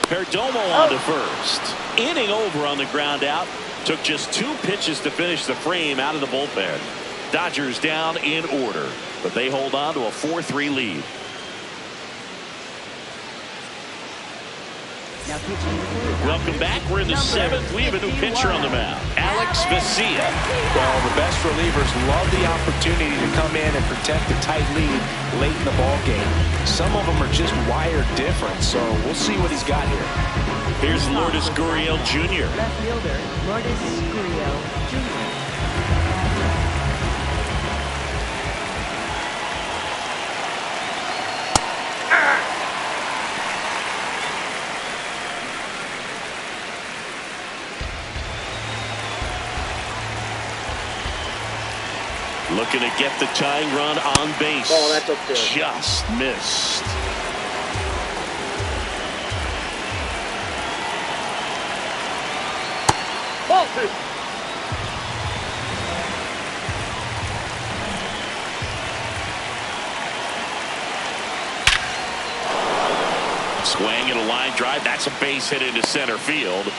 Perdomo on to first. Inning over on the ground out. Took just 2 pitches to finish the frame out of the bullpen. Dodgers down in order, but they hold on to a 4-3 lead. Welcome back. We're in the 7th. We have a new pitcher on the mound, Alex Vesia. Well, the best relievers love the opportunity to come in and protect a tight lead late in the ball game. Some of them are just wired different, so we'll see what he's got here. Here's Lourdes Gurriel Jr. Left fielder, Lourdes Gurriel Jr. Looking to get the tying run on base. Oh, that's up there. Just missed. Ball 2. Swing and a line drive. That's a base hit into center field.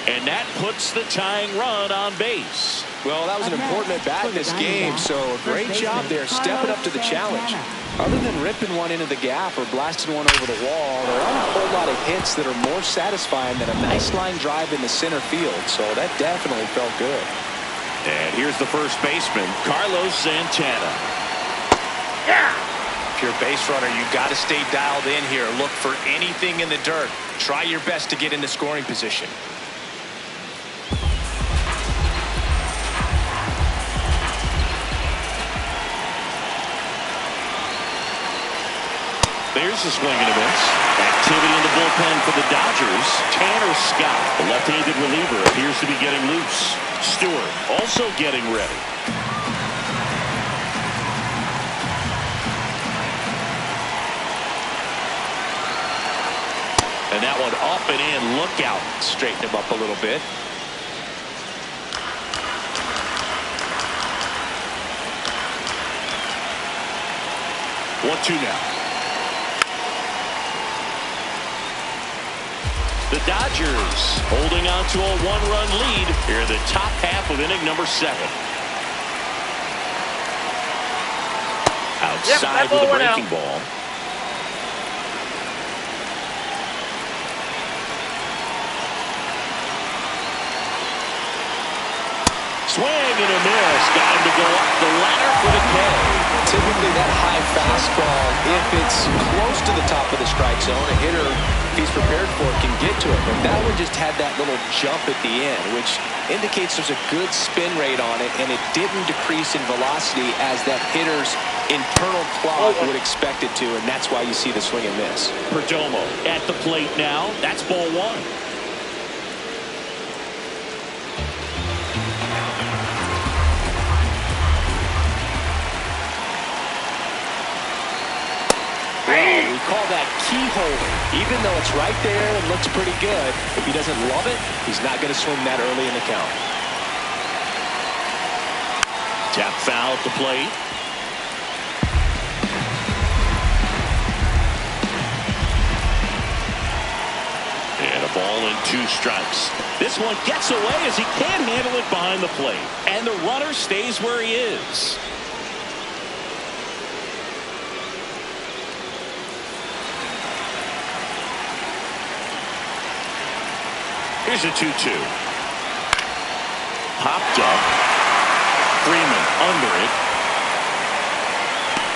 And that puts the tying run on base. Well, that was an important at bat in this game, so a great job there stepping up to the challenge. Other than ripping one into the gap or blasting one over the wall, there aren't a whole lot of hits that are more satisfying than a nice line drive in the center field, so that definitely felt good. And here's the first baseman, Carlos Santana. Yeah. If you're a base runner, you've got to stay dialed in here. Look for anything in the dirt. Try your best to get into scoring position. There's a swing and a miss. Activity in the bullpen for the Dodgers. Tanner Scott, the left-handed reliever, appears to be getting loose. Stewart also getting ready. And that one up and in. Look out. Straighten him up a little bit. 1-2 now. The Dodgers holding on to a 1-run lead here in the top half of inning number 7. Outside with a breaking ball. Swing and a miss. Got him to go up the ladder for the K. Typically that high fastball, if it's close to the top of the strike zone, a hitter, if he's prepared for it, can get to it. But that one just had that little jump at the end, which indicates there's a good spin rate on it, and it didn't decrease in velocity as that hitter's internal clock would expect it to, and that's why you see the swing and miss. Perdomo at the plate now. That's ball 1. We call that keyhole. Even though it's right there and looks pretty good, if he doesn't love it, he's not going to swing that early in the count. Tap foul at the plate. And a ball and 2 strikes. This one gets away as he can't handle it behind the plate. And the runner stays where he is. Here's a 2-2. popped up. Freeman under it.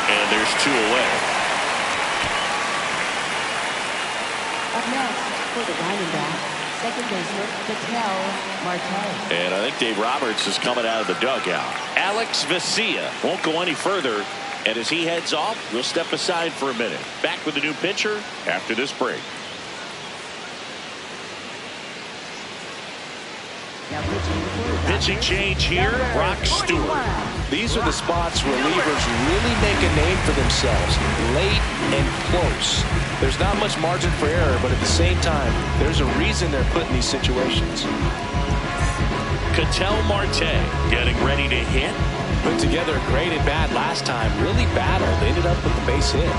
And there's 2 away. Up next for the Diamondbacks, second baseman Patel Marte. And I think Dave Roberts is coming out of the dugout. Alex Vesia won't go any further. And as he heads off, we'll step aside for a minute. Back with a new pitcher after this break. Now Pitching change here, Brock Stewart. These are the spots relievers really make a name for themselves, late and close. There's not much margin for error, but at the same time, there's a reason they're put in these situations. Ketel Marte getting ready to hit. Put together a great at bat last time, really battled, ended up with the base hit.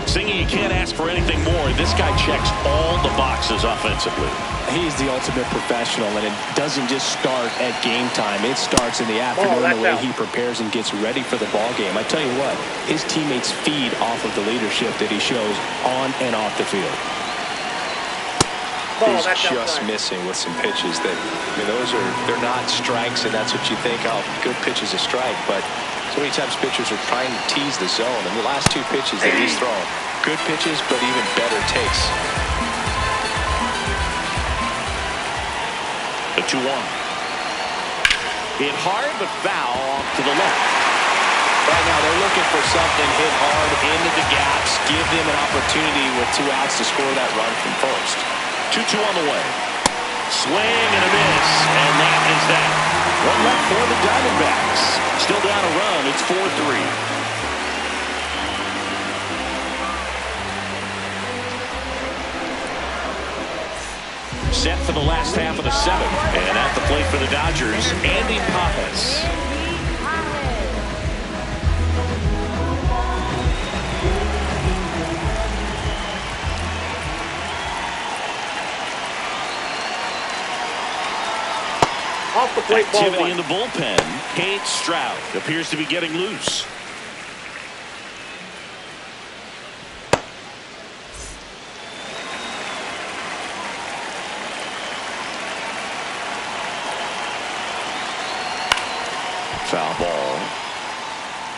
Singing, you can't ask for anything more. This guy checks all the boxes offensively. He's the ultimate professional, and it doesn't just start at game time. It starts in the afternoon, the way he prepares and gets ready for the ball game. I tell you what, his teammates feed off of the leadership that he shows on and off the field. He's just missing with some pitches that, I mean, they're not strikes, and that's what you think, oh, good pitch is a strike, but so many times pitchers are trying to tease the zone, and the last 2 pitches that he's thrown, good pitches, but even better takes. The 2-1. Hit hard, but foul off to the left. Right now, they're looking for something hit hard into the gaps, give them an opportunity with 2 outs to score that run from first. 2-2 on the way. Swing and a miss, and that is that. 1 left for the Diamondbacks. Still down a run. It's 4-3. Set for the last half of the 7th. And at the plate for the Dodgers, Andy Pages. Off the plate, activity in the bullpen. Cade Stroud appears to be getting loose. Foul ball.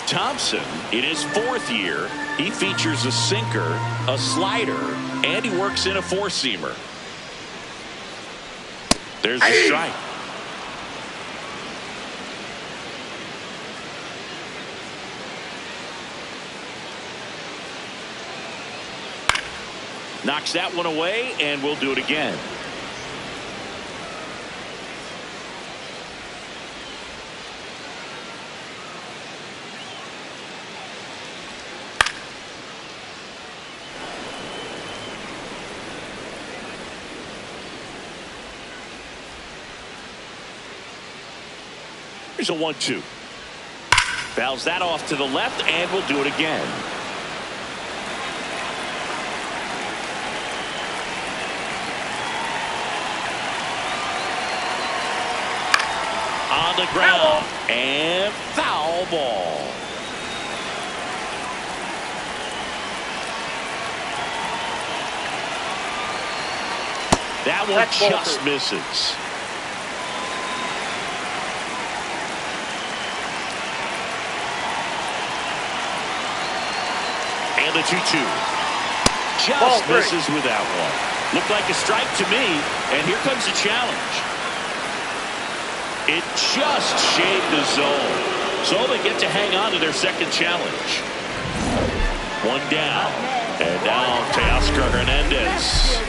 Thompson, in his 4th year, he features a sinker, a slider, and he works in a 4-seamer. There's the strike. Knocks that one away, and we'll do it again. Here's a 1-2. Fouls that off to the left, and we'll do it again. On the ground, and foul ball. That one just misses. And the 2-2. Just misses with that one. Looked like a strike to me, and here comes the challenge. It just shaved the zone. So they get to hang on to their second challenge. 1 down. And now Teoscar Hernandez.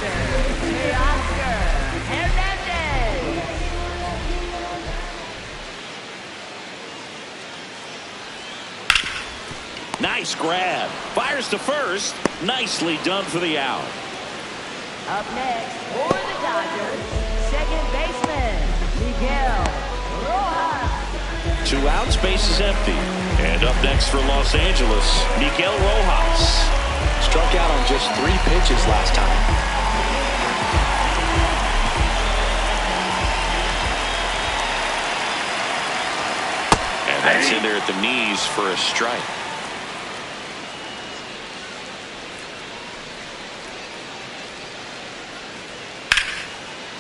Nice grab. Fires to first. Nicely done for the out. Up next for the Dodgers, second baseman Miguel Rojas. 2 outs, base is empty. And up next for Los Angeles, Miguel Rojas. Struck out on just 3 pitches last time. And that's in there at the knees for a strike.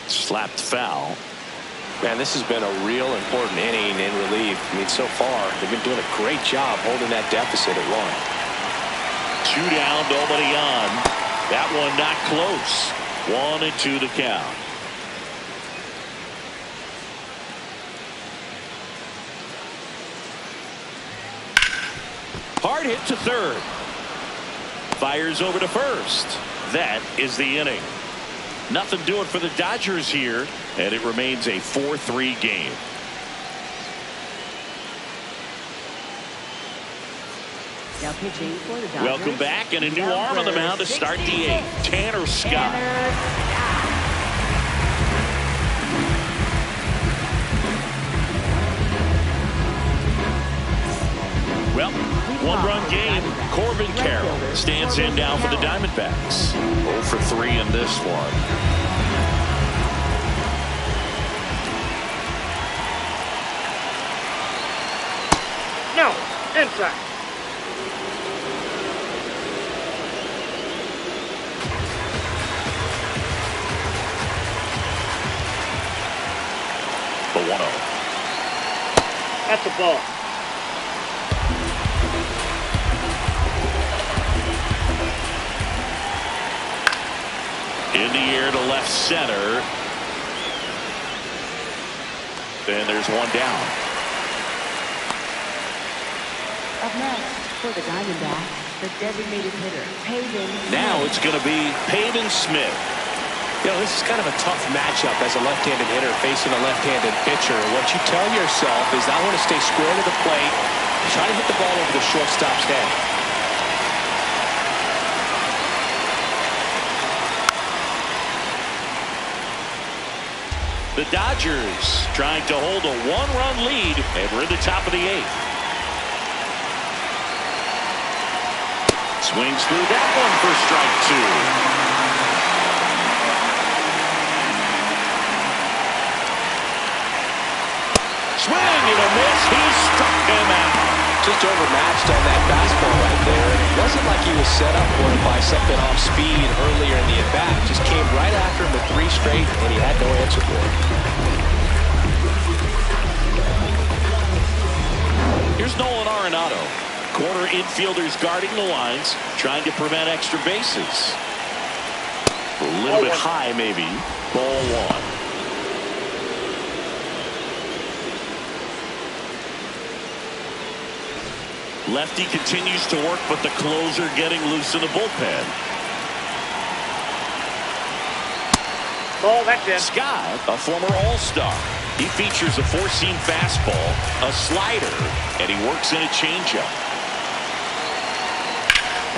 Slapped foul. Man, this has been a real important inning in relief. I mean, so far, they've been doing a great job holding that deficit at 1. 2 down, nobody on. That one not close. 1-2 the count. Hard hit to third. Fires over to first. That is the inning. Nothing doing for the Dodgers here, and it remains a 4-3 game. Now pitching for the Dodgers. Welcome back, and a new arm on the mound to start the 8th. Tanner Scott. Well, 1-run game. Corbin Carroll stands in now for the Diamondbacks. 0 for 3 in this one. No, inside. The 1-0. That's a ball. In the air to left center. Then there's one down. Up next for the Diamondbacks, the designated hitter, Pavin. Now it's going to be Pavin Smith. You know, this is kind of a tough matchup as a left-handed hitter facing a left-handed pitcher. What you tell yourself is I want to stay square to the plate, try to hit the ball over the shortstop's head. The Dodgers trying to hold a 1-run lead, and we're in the top of the 8th. Swings through that one for strike 2. Swing and a miss. He struck him out. Just overmatched on that fastball right there. It wasn't like he was set up for it by something off speed earlier in the at-bat. Just came right after him with 3 straight, and he had no answer for it. Here's Nolan Arenado. Corner infielders guarding the lines, trying to prevent extra bases. A little bit high, maybe. Ball 1. Lefty continues to work, but the closer getting loose in the bullpen. Ball, that's it. Scott, a former All-Star. He features a 4-seam fastball, a slider, and he works in a changeup.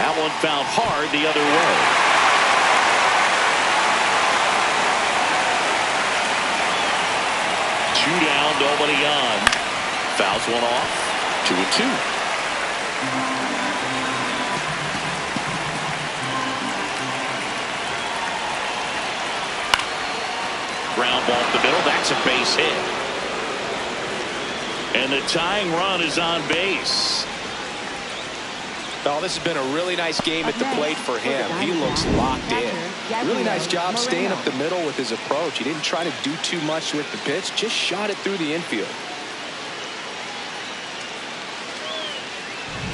That one found hard the other way. Two down, nobody on. Fouls one off. 2-2. Ground ball up the middle. That's a base hit. And the tying run is on base. Oh, this has been a really nice game at the plate for him. He looks locked in. Really nice job staying up the middle with his approach. He didn't try to do too much with the pitch. Just shot it through the infield.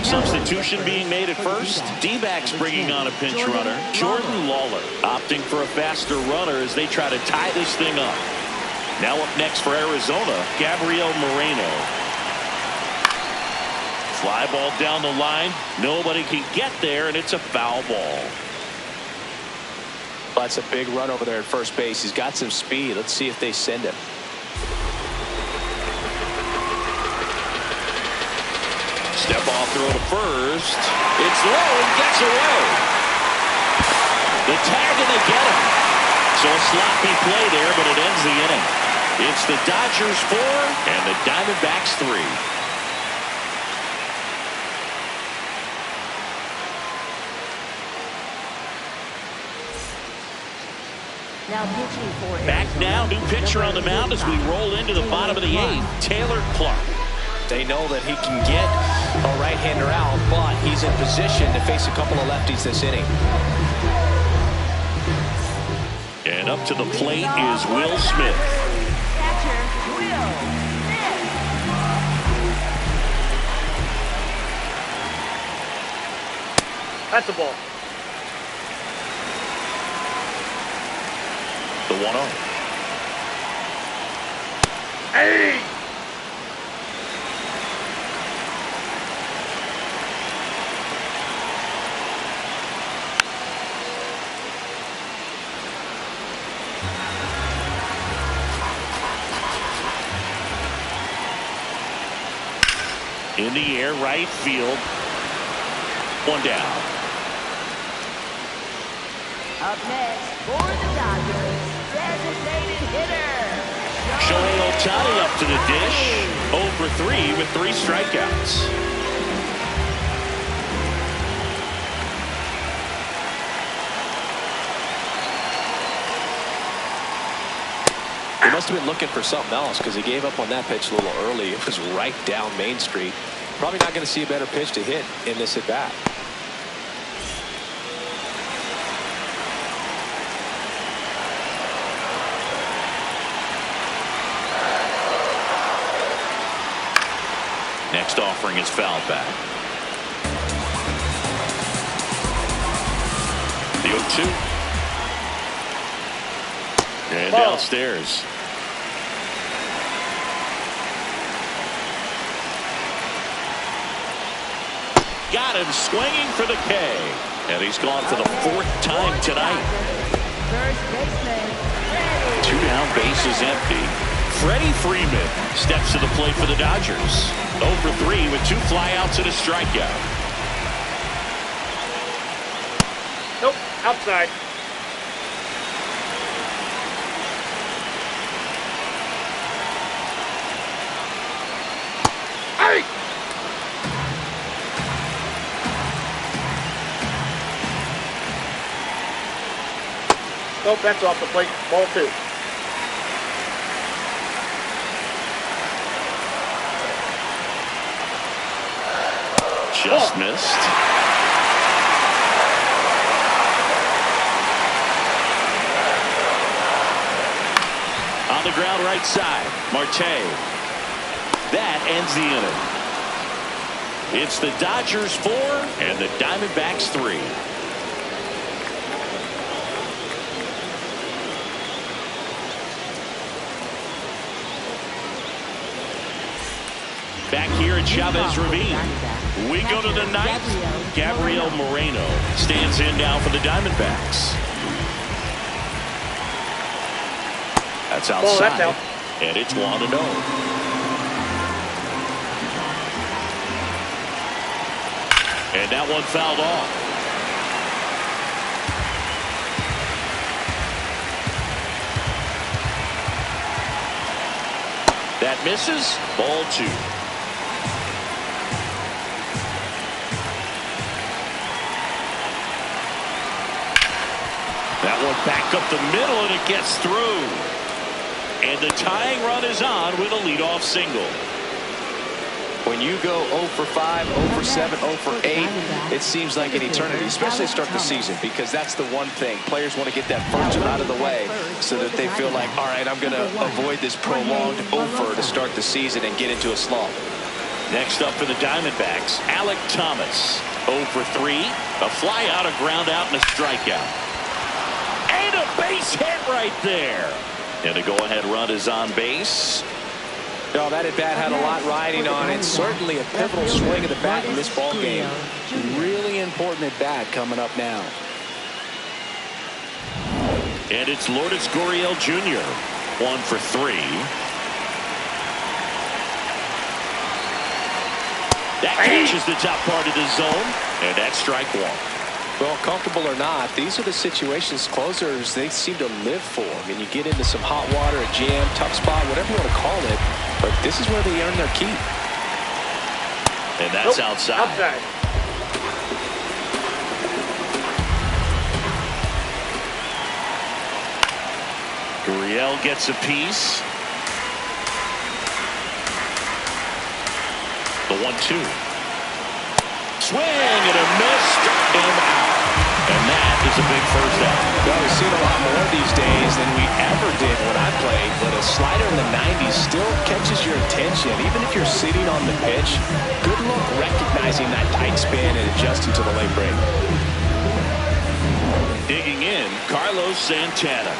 Substitution being made at first. D-backs bringing on a pinch runner. Jordan Lawler opting for a faster runner as they try to tie this thing up. Now up next for Arizona, Gabriel Moreno. Fly ball down the line. Nobody can get there, and it's a foul ball. Well, that's a big run over there at first base. He's got some speed. Let's see if they send him. Step off throw to first. It's low and gets away. The tag and they get him. So a sloppy play there, but it ends the inning. It's the Dodgers 4 and the Diamondbacks 3. Now pitching for Back now, new pitcher on the mound as we roll into the bottom of the 8th, Taylor Clark. They know that he can get a right-hander out, but he's in position to face a couple of lefties this inning. And up to the plate is Will Smith. Catcher, That's the ball. The 1-0. Hey! In the air, right field. One down. Up next for the Dodgers, designated hitter. Shohei Ohtani up to the dish. 0 for 3 with 3 strikeouts. He must have been looking for something else because he gave up on that pitch a little early. It was right down Main Street. Probably not going to see a better pitch to hit in this at bat. Next offering is fouled back. The 0-2. And Ball. downstairs. Got him swinging for the K. And he's gone for the 4th time tonight. First baseman, Freddie. 2 down, bases empty. Freddie Freeman steps to the plate for the Dodgers. 0 for 3 with 2 flyouts and a strikeout. Nope, outside. Hey! Nope, that's off the plate. Ball 2. Just missed. On the ground right side, Marte. That ends the inning. It's the Dodgers 4 and the Diamondbacks 3. Back here at Chavez Ravine, we go to the 9th. Gabriel Moreno stands in now for the Diamondbacks. That's outside. That's out. And it's 1-0. And that one fouled off. That misses. Ball 2. That one back up the middle, and it gets through. And the tying run is on with a leadoff single. When you go 0 for 5, 0 for 7, 0 for 8, it seems like an eternity, especially to start the season, because that's the one thing. Players want to get that first one out of the way so that they feel like, all right, I'm going to avoid this prolonged 0 for to start the season and get into a slump. Next up for the Diamondbacks, Alek Thomas. 0 for 3, a fly out, a ground out, and a strikeout. And a base hit right there. And the go-ahead run is on base. Oh, that at-bat had a lot riding on it. Certainly a pivotal swing of the bat in this ball game. Really important at-bat coming up now. And it's Lourdes Gurriel Jr. 1 for 3. That catches the top part of the zone, and that's strike 1. Well, comfortable or not, these are the situations closers they seem to live for. I mean, you get into some hot water, a jam, tough spot, whatever you want to call it, but this is where they earn their keep. And that's outside. Outside. Gurriel gets a piece. The 1-2. Swing and a miss, struck him out. And that is a big first out. Well, we've seen a lot more these days than we ever did when I played, but a slider in the 90s still catches your attention. Even if you're sitting on the pitch, good luck recognizing that tight spin and adjusting to the late break. Digging in, Carlos Santana.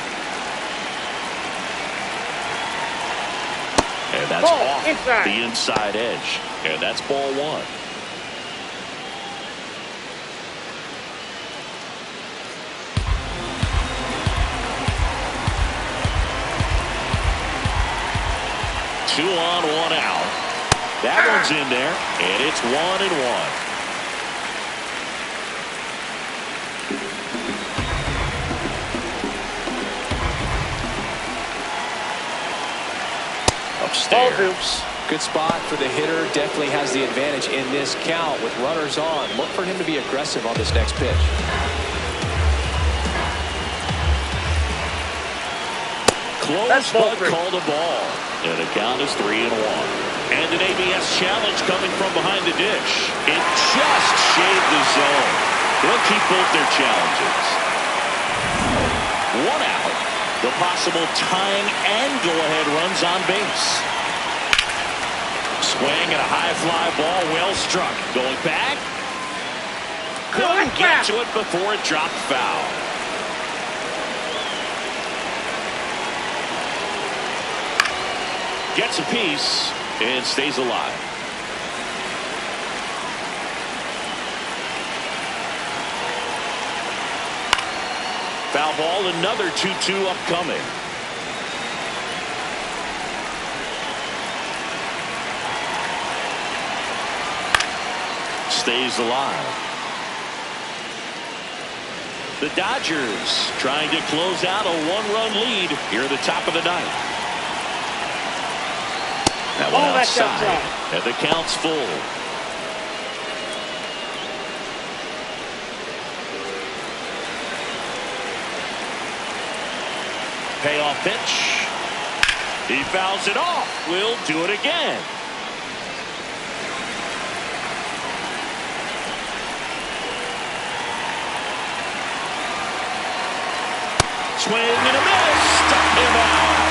And that's off the inside edge. And that's ball one. Two on, one out. That one's in there, and it's 1-1. Upstairs. Good spot for the hitter. Definitely has the advantage in this count with runners on. Look for him to be aggressive on this next pitch. Close, but called a ball. And the count is 3-1. And an ABS challenge coming from behind the dish. It just shaved the zone. They'll keep both their challenges. One out. The possible tying and go-ahead runs on base. Swing and a high fly ball, well struck. Going back. Couldn't get to it before it dropped foul. Gets a piece and stays alive. Foul ball, another 2-2 upcoming. Stays alive. The Dodgers trying to close out a one-run lead here at the top of the ninth. That one outside, and the count's full. Payoff pitch. He fouls it off. We'll do it again. Swing and a miss. Struck him out.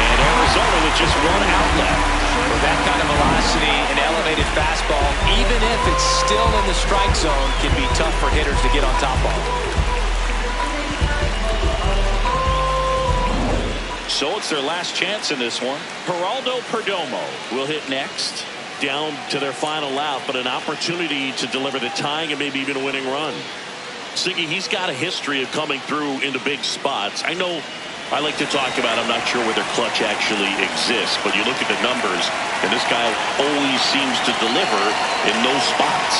And Arizona with just one outlet. With that kind of velocity and elevated fastball, even if it's still in the strike zone, can be tough for hitters to get on top of. So it's their last chance in this one. Geraldo Perdomo will hit next. Down to their final out, but an opportunity to deliver the tying and maybe even a winning run. Siggy, he's got a history of coming through into big spots. I know I like to talk about, I'm not sure whether clutch actually exists, but you look at the numbers, and this guy always seems to deliver in those spots.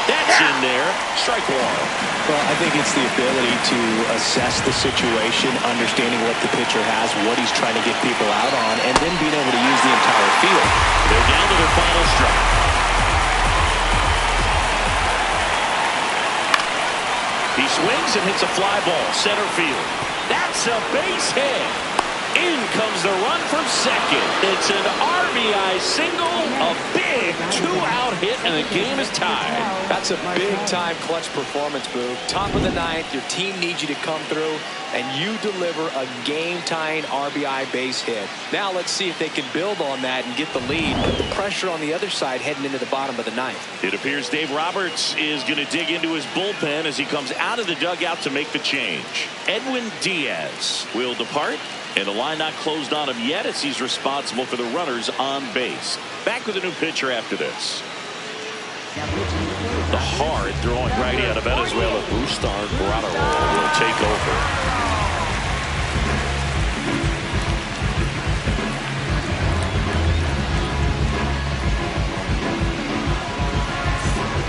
That's in there. Strike one. Well, I think it's the ability to assess the situation, understanding what the pitcher has, what he's trying to get people out on, and then being able to use the entire field. They're down to their final strike. He swings and hits a fly ball, center field. That's a base hit. In comes the run from second. It's an RBI single, a big two-out hit, and the game is tied. That's a big-time clutch performance, Boo. Top of the ninth, your team needs you to come through, and you deliver a game-tying RBI base hit. Now let's see if they can build on that and get the lead. Put the pressure on the other side heading into the bottom of the ninth. It appears Dave Roberts is going to dig into his bullpen as he comes out of the dugout to make the change. Edwin Diaz will depart. And the line not closed on him yet as he's responsible for the runners on base. Back with a new pitcher after this. The hard throwing righty out of Venezuela, Bustar Guerrero, will take over.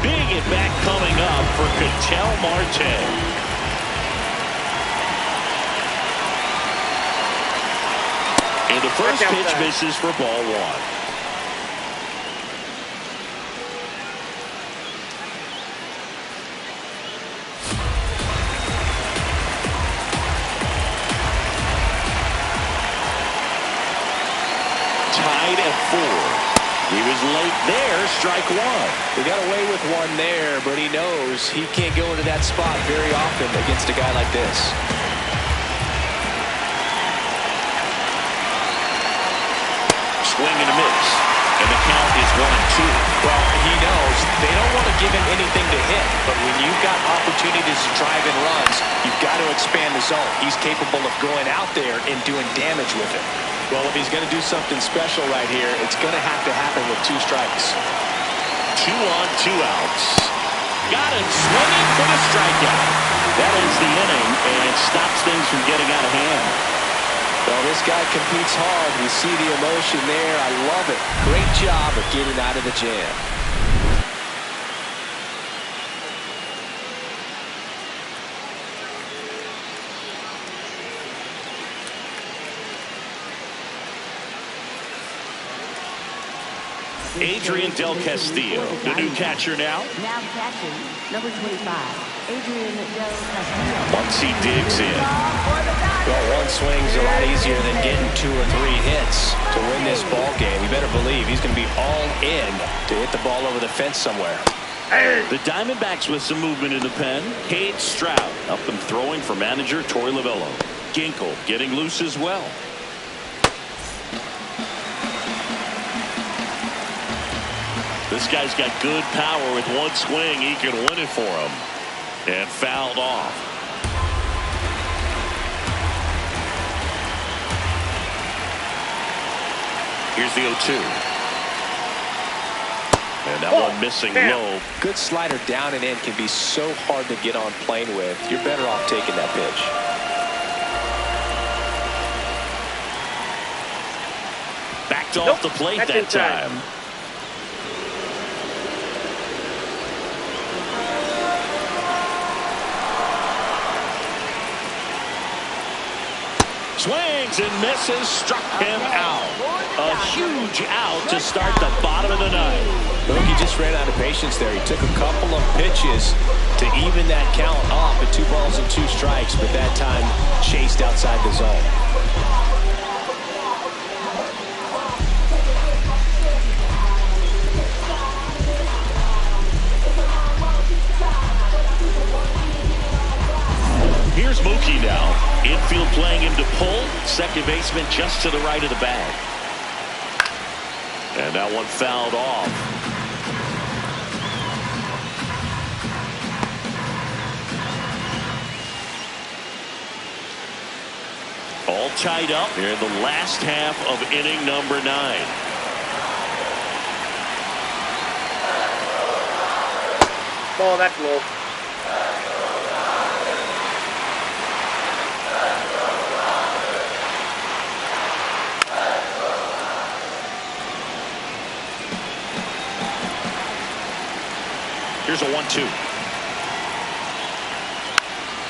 Big at bat coming up for Ketel Marte. And the first pitch misses for ball one. Tied at 4. He was late there, strike one. He got away with one there, but he knows he can't go into that spot very often against a guy like this. swing and a miss. And the count is 1-2. Well, he knows they don't want to give him anything to hit, but when you've got opportunities to drive in runs, you've got to expand the zone. He's capable of going out there and doing damage with it. Well, if he's going to do something special right here, it's going to have to happen with 2 strikes. 2 on, 2 outs. Got him swinging for the strikeout. That ends the inning and stops things from getting out of hand. Well, this guy competes hard. You see the emotion there. I love it. Great job of getting out of the jam. Adrian Del Castillo, the new catcher now. Now catching, number 25, Adrian Del Castillo. Once he digs in. Well, 1 swing's a lot easier than getting 2 or 3 hits to win this ball game. You better believe he's going to be all in to hit the ball over the fence somewhere. The Diamondbacks with some movement in the pen. Cade Stroud up and throwing for manager Torey Lovullo. Ginkel getting loose as well. This guy's got good power. With 1 swing, he can win it for him. And fouled off. Here's the 0-2. And that one missing low. Good slider down and in can be so hard to get on plane with. You're better off taking that pitch. Backed off the plate that time. Swings and misses, struck him out. A huge out to start the bottom of the 9th. Look, he just ran out of patience there. He took a couple of pitches to even that count up at 2 balls and 2 strikes, but that time chased outside the zone. Here's Mookie now. Infield playing him to pull. Second baseman just to the right of the bag. And that one fouled off. All tied up here in the last half of inning number 9. Oh, that's low. Here's a 1-2.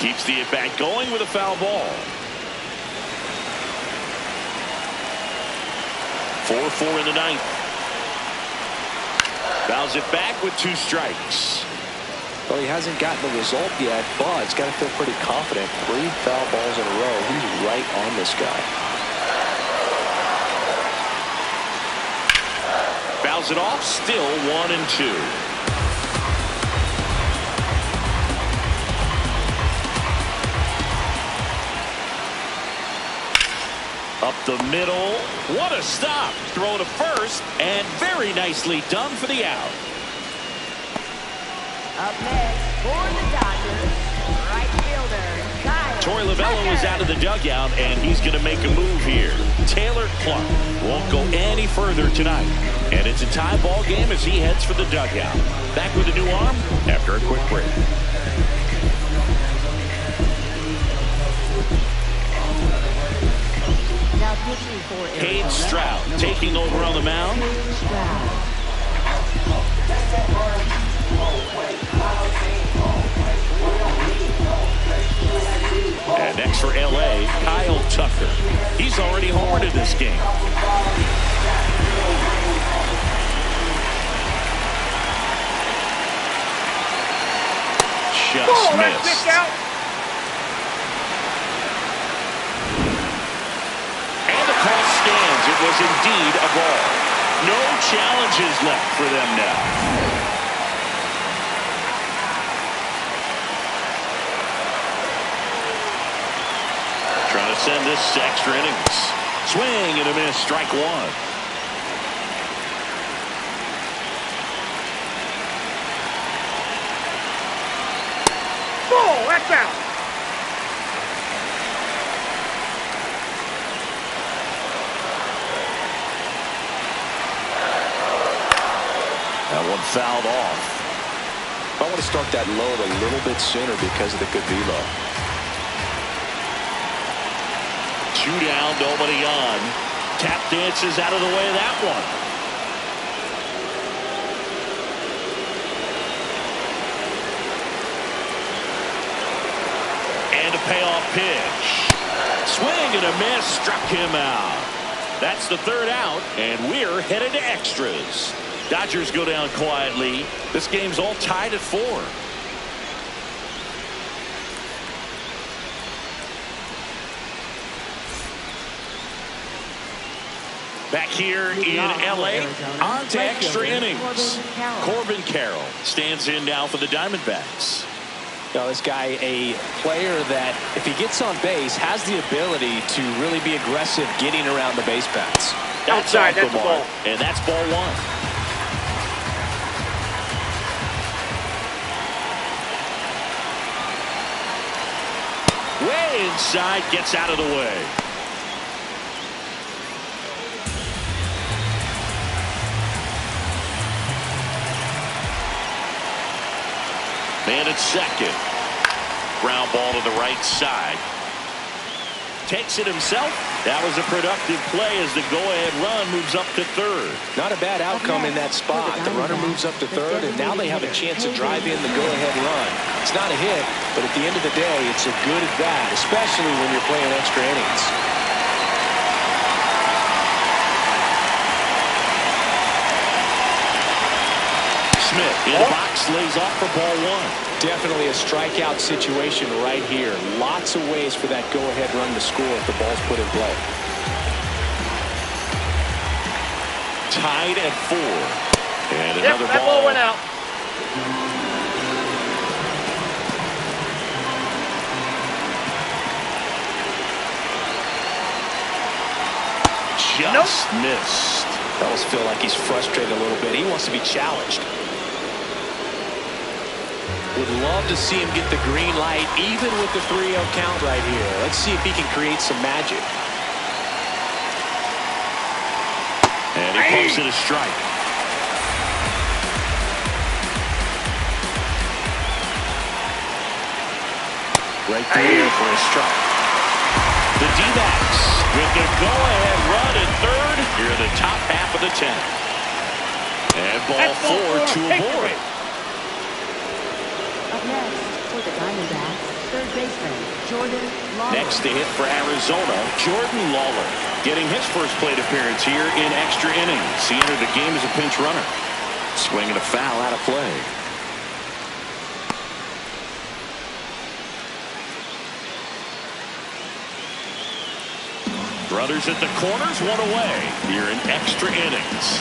Keeps the at-bat going with a foul ball. 4-4 in the 9th. Fouls it back with 2 strikes. Well, he hasn't gotten the result yet, but he's got to feel pretty confident. 3 foul balls in a row. He's right on this guy. Fouls it off. Still 1-2. Up the middle. What a stop. Throw to first. And very nicely done for the out. Up next for the Dodgers, right fielder, Kyle Torey Lovullo is out of the dugout, and he's going to make a move here. Taylor Clark won't go any further tonight. And it's a tie ball game as he heads for the dugout. Back with a new arm after a quick break. Cade Stroud taking over on the mound. And next for LA, Kyle Tucker. He's already homered in this game. Just missed. Stands. It was indeed a ball. No challenges left for them now. Trying to send this to extra innings. Swing and a miss. Strike 1. one fouled off. I want to start that load a little bit sooner because of the good velo. 2 down, nobody on. Tap dances out of the way of that one. And a payoff pitch. Swing and a miss, struck him out. That's the 3rd out, and we're headed to extras. Dodgers go down quietly. This game's all tied at 4. Back here in L.A., on to extra innings. Corbin Carroll stands in now for the Diamondbacks. You know, this guy, a player that, if he gets on base, has the ability to really be aggressive getting around the base paths. That's outside, off the that's the mark, ball. and that's ball 1. Way inside, gets out of the way. Man at second. Ground ball to the right side. Takes it himself. That was a productive play as the go-ahead run moves up to 3rd. Not a bad outcome in that spot. The runner moves up to 3rd, and now they have a chance to drive in the go-ahead run. It's not a hit, but at the end of the day, it's a good at bat, especially when you're playing extra innings. Smith in the box, lays off for ball 1. Definitely a strikeout situation right here. Lots of ways for that go-ahead run to score if the ball's put in play. Tied at 4. And Yep, another that ball went out. Just missed. Fellas feel like he's frustrated a little bit. He wants to be challenged. Would love to see him get the green light, even with the 3-0 count right here. Let's see if he can create some magic. And he pumps it a strike. Right there for a strike. The D-backs with the go-ahead run at 3rd. Here in the top half of the 10th. And ball 4 to avoid. Up next for the Diamondbacks, 3rd baseman Jordan Lawler. Next to hit for Arizona, Jordan Lawler, getting his first plate appearance here in extra innings. He entered the game as a pinch runner. Swinging a foul out of play. Runners at the corners, 1 away here in extra innings.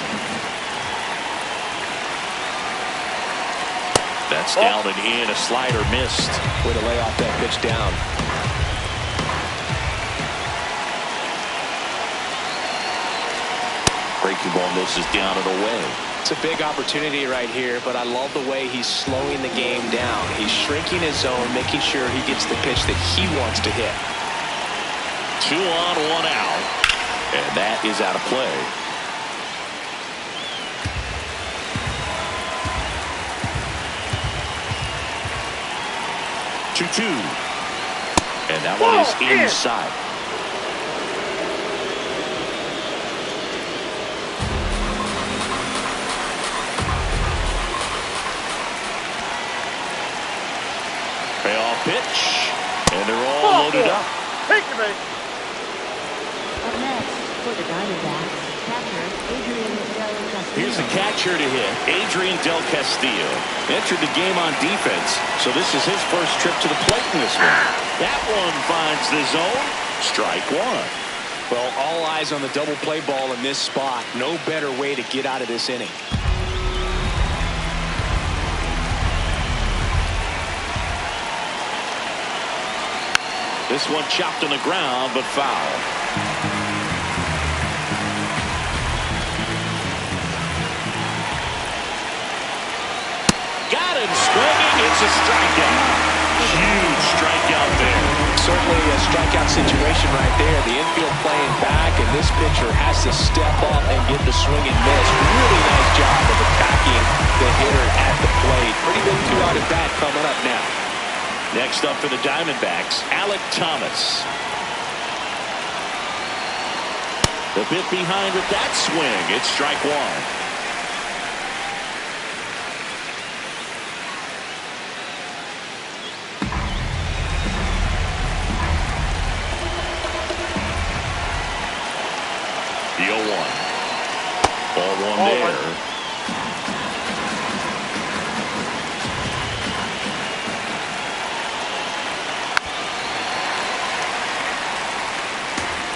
That's down and in. A slider missed. Way to lay off that pitch down. Breaking ball misses down and away. It's a big opportunity right here, but I love the way he's slowing the game down. He's shrinking his zone, making sure he gets the pitch that he wants to hit. 2 on, 1 out. And that is out of play. Two. And that one is inside. Payoff pitch. And they're all loaded up. Take it, man. Up next for the Diamondbacks, catcher Adrian Del Castillo. Here's the catcher to hit, Adrian Del Castillo. Entered the game on defense, so this is his first trip to the plate in this one. That one finds the zone. Strike 1. Well, all eyes on the double play ball in this spot. No better way to get out of this inning. This one chopped on the ground, but foul. Got him swinging. It's a strikeout. Huge strikeout there. Certainly a strikeout one situation right there. The infield playing back, and this pitcher has to step up and get the swing and miss. Really nice job of attacking the hitter at the plate. Pretty big two-out at bat coming up now. Next up for the Diamondbacks, Alek Thomas. The bit behind with that swing. It's strike one. The 0-1. Ball one there.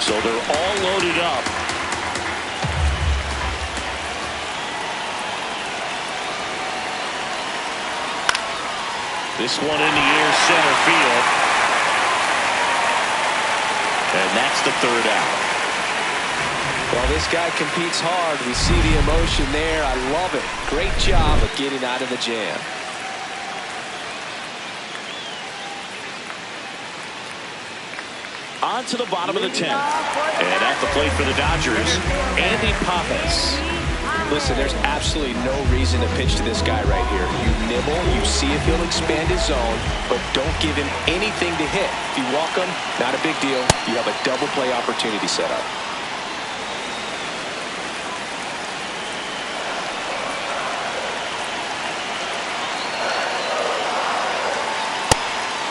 So they're all loaded up. This one in the air, center field. And that's the third out. Well, this guy competes hard. We see the emotion there. I love it. Great job of getting out of the jam. On to the bottom of the 10th. And at the plate for the Dodgers, Andy Pappas. Listen, there's absolutely no reason to pitch to this guy right here. You nibble, you see if he'll expand his zone, but don't give him anything to hit. If you walk him, not a big deal. You have a double play opportunity set up.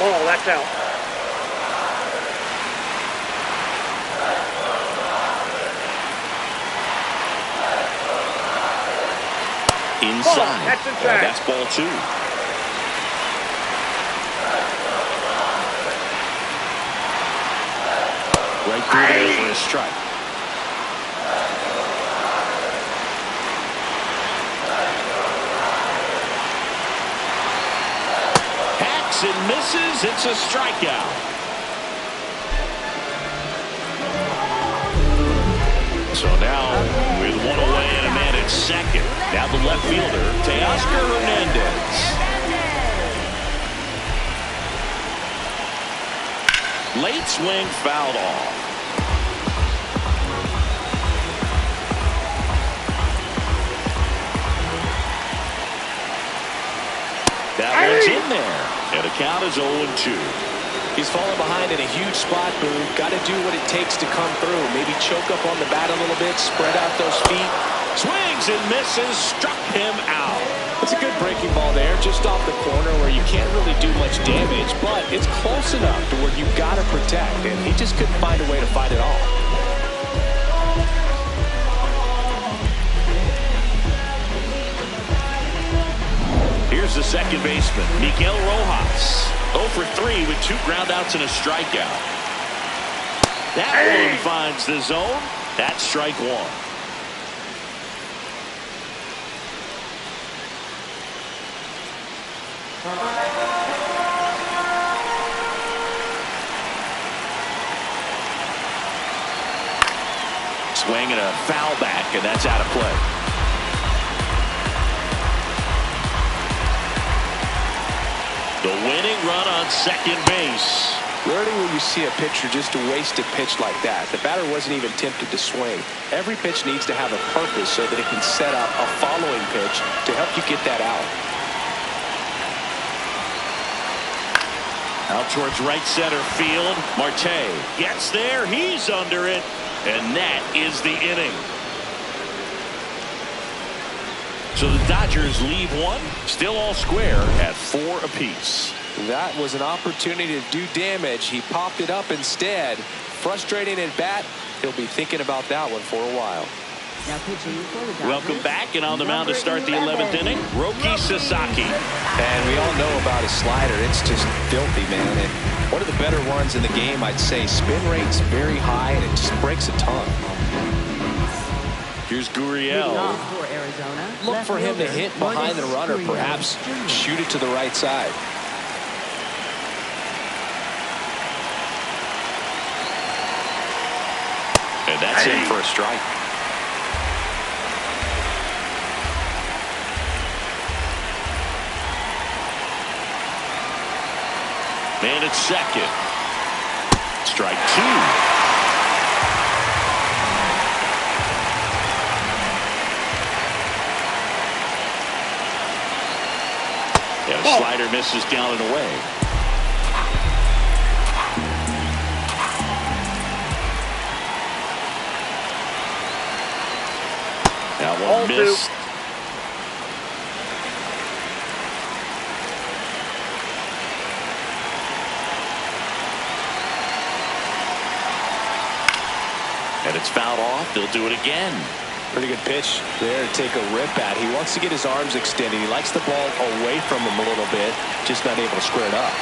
Oh, that's out. Inside. That's inside. That's ball two. Right through there for a strike. Hacks and misses. It's a strikeout. So now with one away and a man at second. Now the left fielder, Teoscar Hernandez. Late swing fouled off. That one's in there. And the count is 0-2. He's fallen behind in a huge spot, Boone. Got to do what it takes to come through. Maybe choke up on the bat a little bit, spread out those feet. Swings and misses, struck him out. It's a good breaking ball there, just off the corner where you can't really do much damage, but it's close enough to where you've got to protect, and he just couldn't find a way to fight it off. Here's the second baseman, Miguel Rojas. 0 for 3 with 2 groundouts and a strikeout. That one finds the zone. That's strike one. Swing and a foul back, and that's out of play. The winning run on second base. Rarely will you see a pitcher just waste a pitch like that. The batter wasn't even tempted to swing. Every pitch needs to have a purpose so that it can set up a following pitch to help you get that out. Out towards right center field. Marte gets there. He's under it. And that is the inning. So the Dodgers leave one, still all square at 4 apiece. That was an opportunity to do damage. He popped it up instead. Frustrating at bat. He'll be thinking about that one for a while. Now pitching for the Dodgers. Welcome back, and on the mound to start the 11th inning, Roki Sasaki. And we all know about his slider. It's just filthy, man. And one of the better ones in the game, I'd say. Spin rate's very high, and it just breaks a ton. Here's Gurriel. For Arizona. Look for him to hit behind the runner, perhaps shoot it to the right side. And that's in for a strike. Man at second. Strike two. And a slider misses down and away. That one missed. And it's fouled off. They'll do it again. Pretty good pitch there to take a rip at. He wants to get his arms extended. He likes the ball away from him a little bit. Just not able to square it up.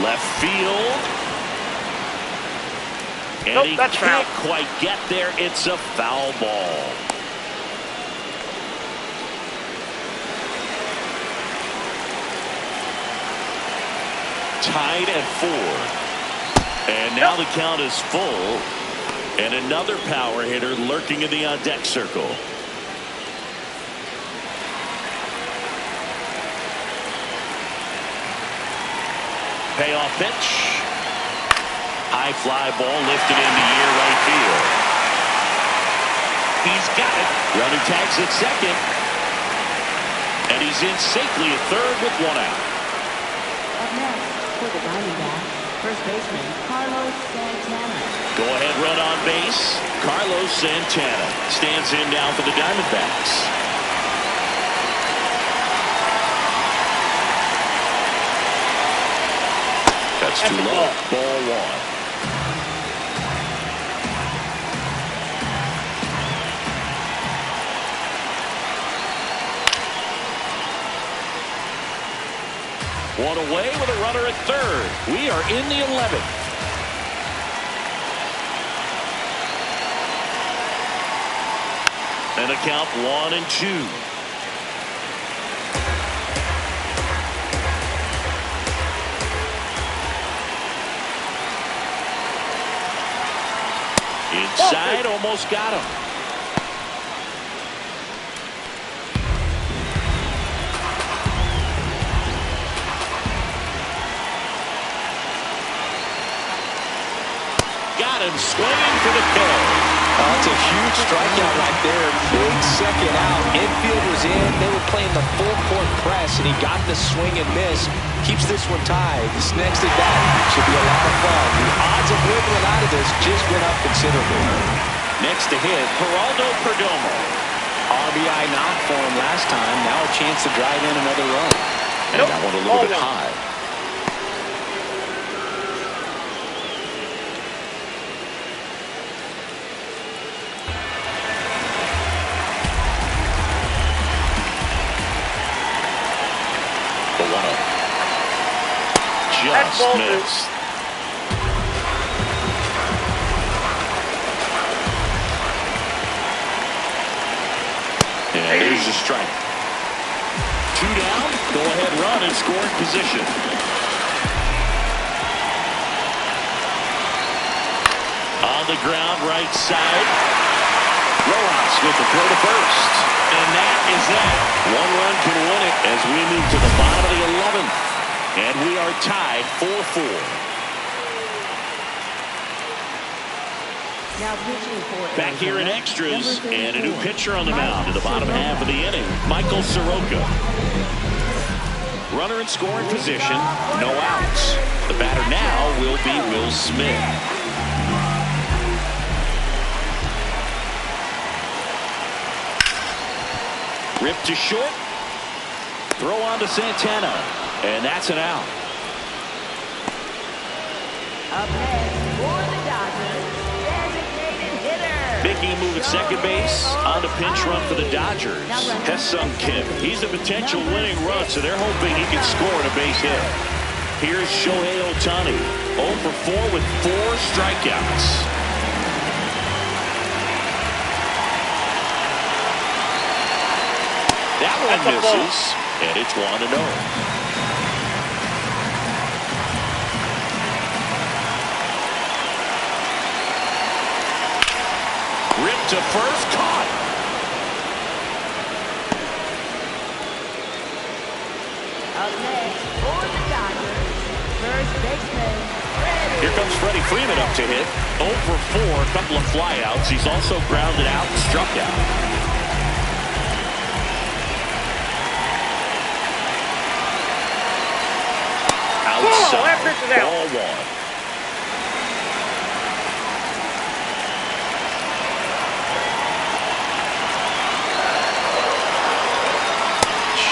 Left field. And he can't quite get there. It's a foul ball. Tied at 4. And now the count is full. And another power hitter lurking in the on-deck circle. Payoff pitch. High fly ball lifted into air right field. He's got it. Runner tags at second. And he's in safely at third with one out. Up next for the Diamondbacks, first baseman Carlos Santana. Go ahead run on base. Carlos Santana stands in now for the Diamondbacks. That's too low. Ball one. One away with a runner at third. We are in the 11th. And a count 1-2. Inside, almost got him. Got him swinging for the kill. Oh, it's a huge strikeout right there. Big second out. Infield was in. They were playing the full court press, and he got the swing and miss. Keeps this one tied. This next at bat should be a lot of fun. The odds of wiggling out of this just went up considerably. Next to hit, Geraldo Perdomo. RBI knock for him last time. Now a chance to drive in another run. And that one a little bit high. Just missed. And there's a strike. 2 down. Go ahead run and scoring position. On the ground right side. Rojas with the throw to first. And that is that. 1 run can win it as we move to the bottom of the 11th. And we are tied 4-4. Now pitching for back here in extras and a new pitcher on the mound in the bottom half of the inning. Michael Soroka. Runner in scoring position, no outs. The batter now will be Will Smith. Ripped to short. Throw on to Santana. And that's an out. Up next for the Dodgers, designated hitter. Making a move at second base on the pinch run for the Dodgers. Hesung Kim. He's a potential winning run, so they're hoping he can score on a base hit. Here's Shohei Ohtani. 0 for 4 with 4 strikeouts. That one misses, and it's 1-0. Ripped to first, caught. Up next for the Dodgers, first baseman Freddie Freeman up to hit. 0 for 4, a couple of flyouts. He's also grounded out and struck out. Outside, ball 1.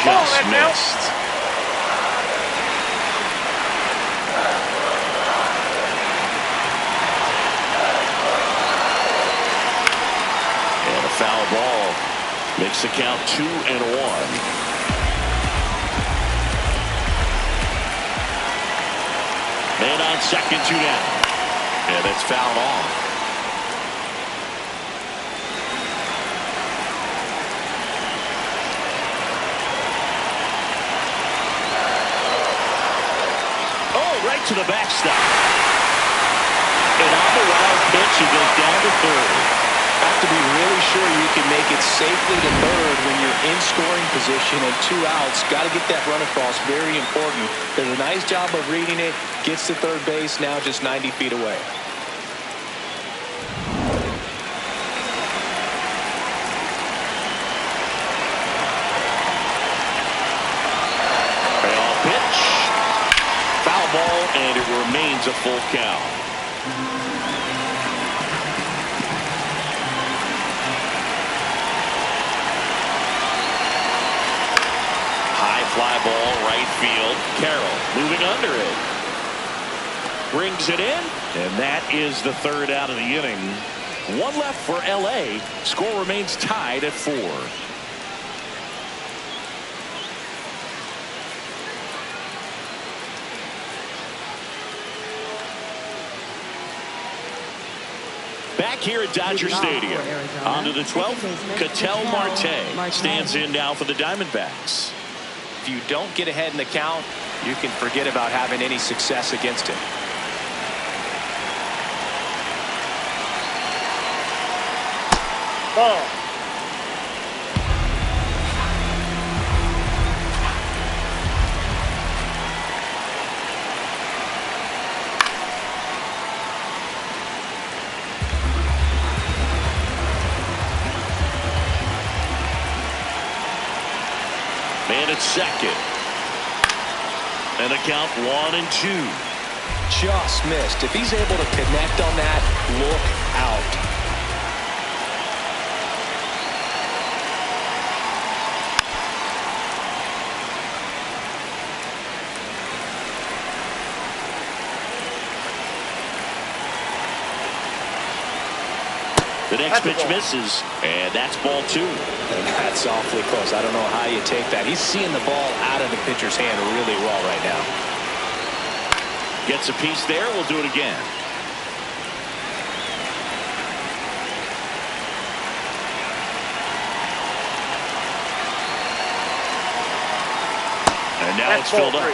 Just missed. And a foul ball makes the count 2-1. Man on second, 2 down. And it's fouled off. Right to the backstop. And on the wild pitch, he goes down to third. Have to be really sure you can make it safely to third when you're in scoring position and 2 outs. Got to get that run across. Very important. Does a nice job of reading it. Gets to third base. Now just 90 feet away. Ball, and it remains a full count. High fly ball, right field. Carroll moving under it. Brings it in, and that is the 3rd out of the inning. 1 left for LA. Score remains tied at 4. Back here at Dodger Stadium. On to the 12th, Ketel Marte stands in now for the Diamondbacks. If you don't get ahead in the count, you can forget about having any success against him. Ball. Man at second. And a count 1-2. Just missed. If he's able to connect on that, look out. The next pitch misses, and that's ball 2. And that's awfully close. I don't know how you take that. He's seeing the ball out of the pitcher's hand really well right now. Gets a piece there. We'll do it again. And now it's filled up.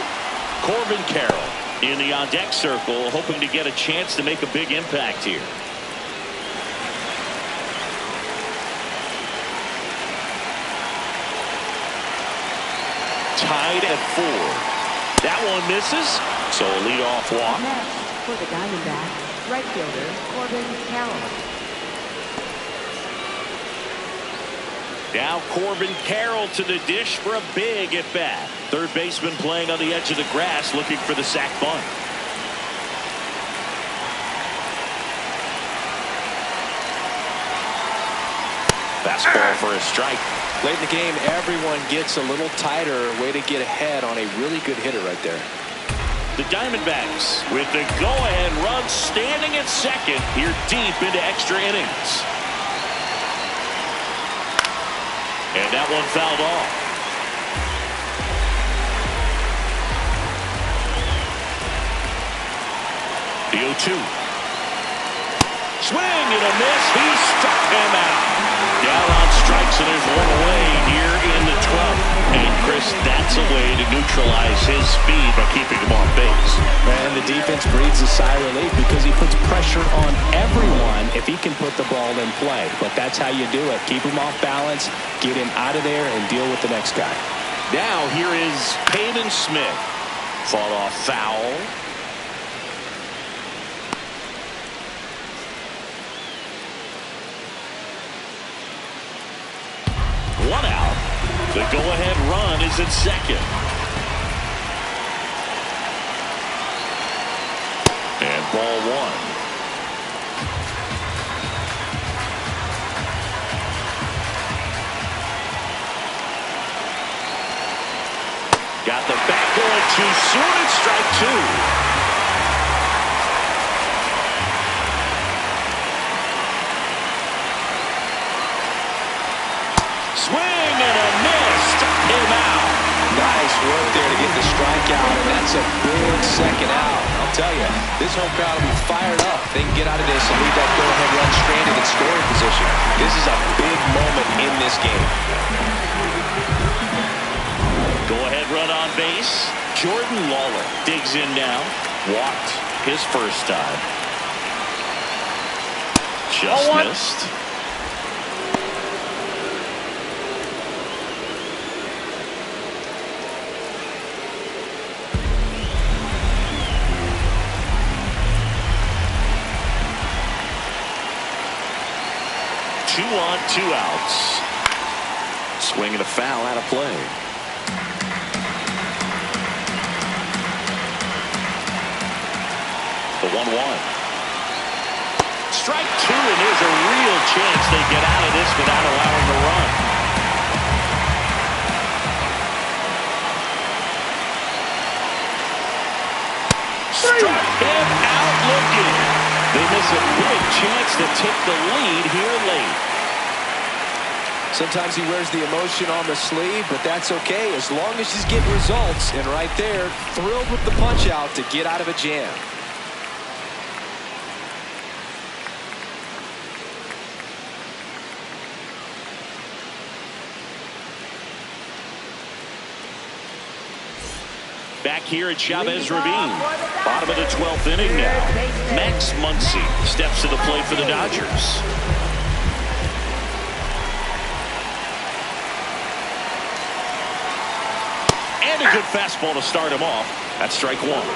Corbin Carroll in the on-deck circle, hoping to get a chance to make a big impact here. Tied at 4. That one misses, so a leadoff walk. Next, for the Diamondbacks, right fielder Corbin Carroll. Now Corbin Carroll to the dish for a big at bat. Third baseman playing on the edge of the grass, looking for the sac bunt. Fastball for a strike. Late in the game, everyone gets a little tighter. Way to get ahead on a really good hitter right there. The Diamondbacks with the go-ahead run standing at second here deep into extra innings. And that one fouled off. The 0-2. Swing and a miss. He struck him out. Down on strikes, and there's one away here in the 12th. And Chris, that's a way to neutralize his speed by keeping him off base. And the defense breathes a sigh of relief because he puts pressure on everyone if he can put the ball in play. But that's how you do it. Keep him off balance, get him out of there, and deal with the next guy. Now here is Payton Smith. Fought off foul. The go-ahead run is at second. And ball one. Got the back going too soon and strike two. Swing and a miss. Took him out. Nice work there to get the strikeout, and that's a big second out. I'll tell you, this home crowd will be fired up. They can get out of this and leave that go-ahead run stranded in scoring position. This is a big moment in this game. Go-ahead run on base. Jordan Lawler digs in now. Walked his first time. Just missed. Two on, two outs. Swing and a foul out of play. The 1-1. Strike two, and there's a real chance they get out of this without allowing the run. Struck him out looking. They miss a big chance to take the lead here late. Sometimes he wears the emotion on the sleeve, but that's okay as long as he's getting results. And right there, thrilled with the punch out to get out of a jam. Back here at Chavez Ravine. Bottom of the 12th inning now. Max Muncy steps to the plate for the Dodgers. And a good fastball to start him off. That's strike one.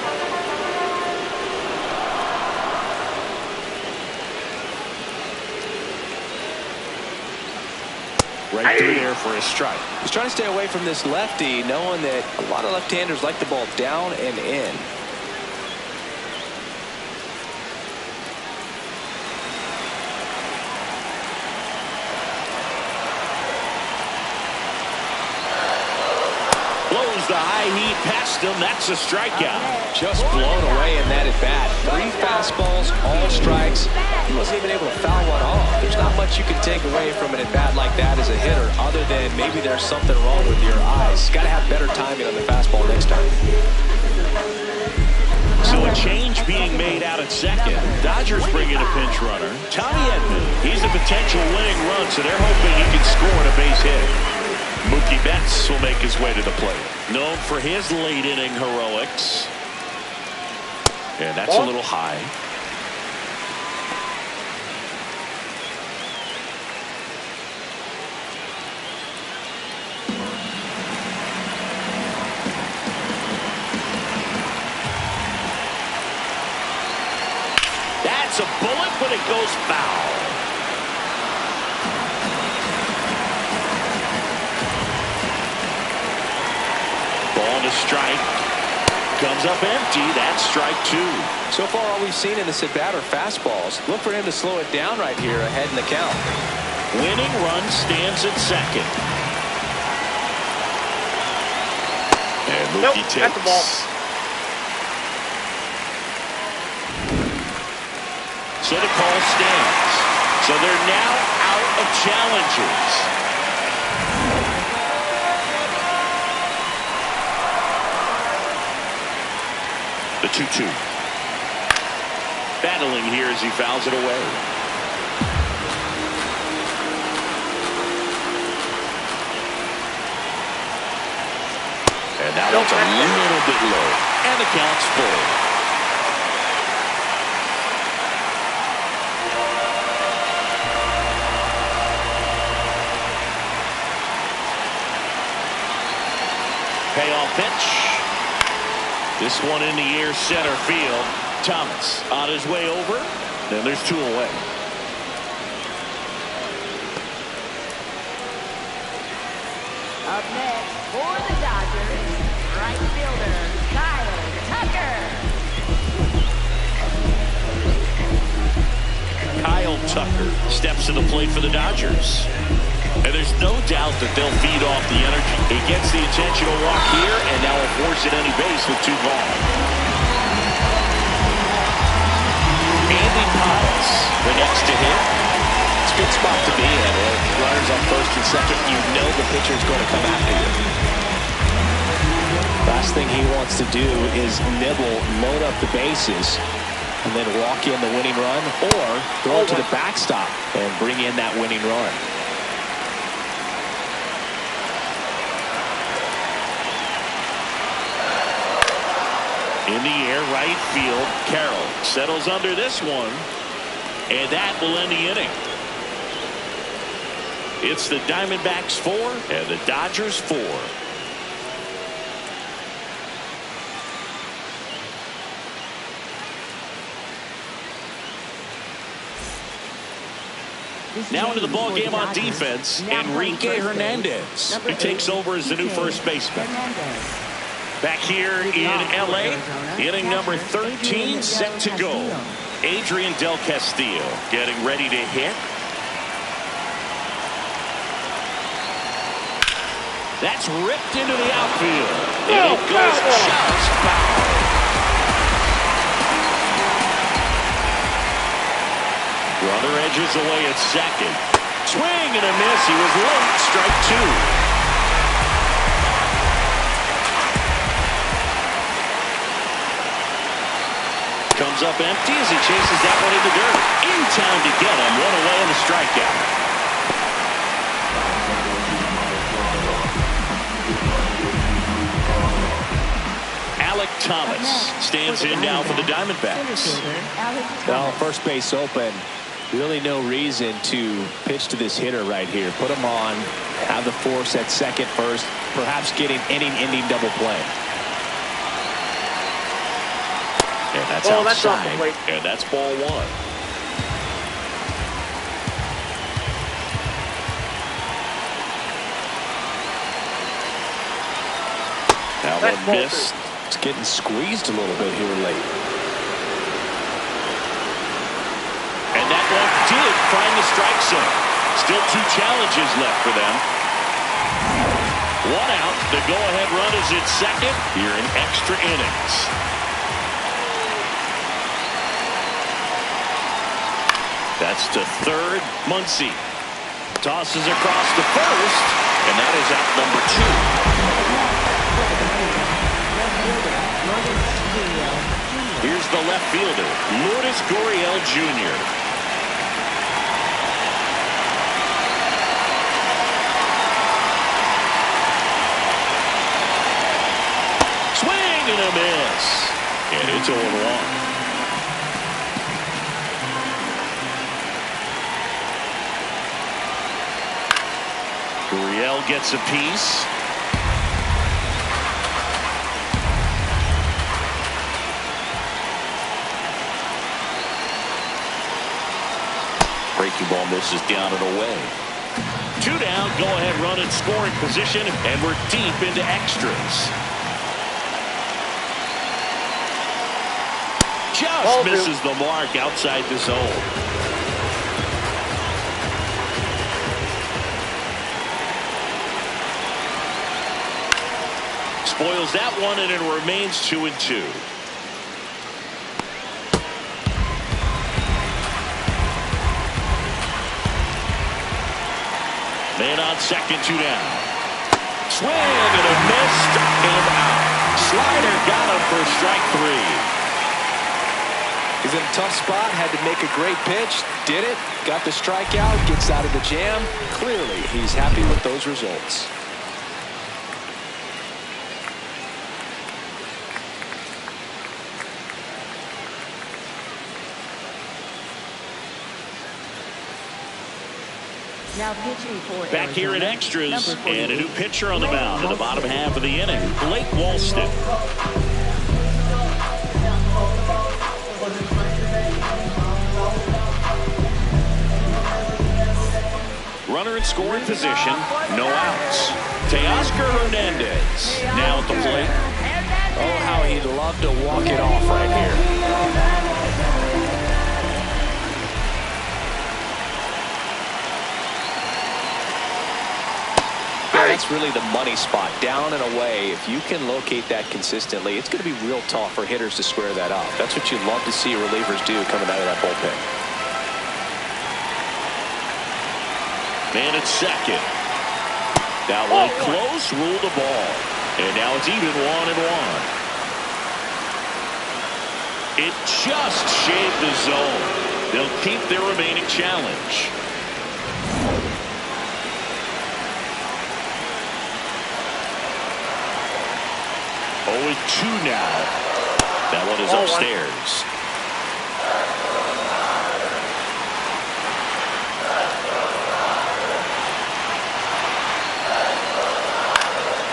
Right through there for a strike. He's trying to stay away from this lefty, knowing that a lot of left-handers like the ball down and in. Blows the high heat past him. That's a strikeout. Just blown away in that at-bat. 3 fastballs, all strikes. He wasn't even able to foul one off. There's not much you can take away from an at-bat like that as a hitter, other than maybe there's something wrong with your eyes. Got to have better timing on the fastball next time. So a change being made out at second. Dodgers bring in a pinch runner. Tommy Edman. He's a potential winning run, so they're hoping he can score on a base hit. Mookie Betts will make his way to the plate. Known for his late inning heroics. And that's a little high. That's a bullet, but it goes foul. Ball to strike. Comes up empty. That's strike two. So far, all we've seen in this at-bat are fastballs. Look for him to slow it down right here ahead in the count. Winning run stands at second. And Mookie takes. That's the ball. So the call stands. So they're now out of challengers. The 2-2. Battling here as he fouls it away. And that one's a little bit low. And the count's full. Payoff pitch. This one in the air, center field. Thomas on his way over. Then there's 2 away. Up next for the Dodgers, right fielder, Kyle Tucker. Kyle Tucker steps to the plate for the Dodgers. And there's no doubt that they'll feed off the energy. He gets the intentional walk here, and now will force at any base with 2 balls. Andy Piles, the next to hit. It's a good spot to be in. Runners on first and second, you know the pitcher is going to come after you. Last thing he wants to do is nibble, load up the bases, and then walk in the winning run, or throw it to the backstop and bring in that winning run. In the air, right field. Carroll settles under this one, and that will end the inning. It's the Diamondbacks 4 and the Dodgers 4. Now into the ball game on defense, Enrique Hernandez, who takes over as the new first baseman. Back here in L.A., inning number 13 set to go. Adrian Del Castillo getting ready to hit. That's ripped into the outfield. And it goes just foul. Runner edges away at second. Swing and a miss. He was late. Strike 2. Comes up empty as he chases that one in the dirt. In time to get him. 1 away on the strikeout. Alek Thomas stands in now for the Diamondbacks. Well, first base open. Really no reason to pitch to this hitter right here. Put him on. Have the force at second first. Perhaps getting inning-ending double play. And that's outside. And that's ball 1. That one missed. It's getting squeezed a little bit here late. And that one did find the strike zone. Still 2 challenges left for them. 1 out. The go-ahead run is at second here in extra innings. That's to third. Muncy tosses across to first, and that is out number 2. Here's the left fielder, Lourdes Gurriel Jr. Swing and a miss, and it's 0-1. Gurriel gets a piece. Breaking ball misses down and away. 2 down, go ahead run in scoring position, and we're deep into extras. Just misses the mark outside the zone. Spoils that one, and it remains 2-2. Man on second, 2 down. Swing and a miss, struck him out. Slider got him for strike 3. He's in a tough spot, had to make a great pitch, did it, got the strikeout, gets out of the jam. Clearly, he's happy with those results. Now pitching for back here in extras, and a new pitcher on the mound in the bottom half of the inning, Blake Walston. runner in scoring position, no outs. Teoscar Hernandez now at the plate. Oh, how he'd love to walk it off right here. That's really the money spot, down and away. If you can locate that consistently, it's going to be real tough for hitters to square that up. That's what you love to see relievers do coming out of that bullpen. Man at second. That one close, ruled the ball. And now it's even 1-1. It just shaved the zone. They'll keep their remaining challenge. Oh, 2 now. That one is upstairs.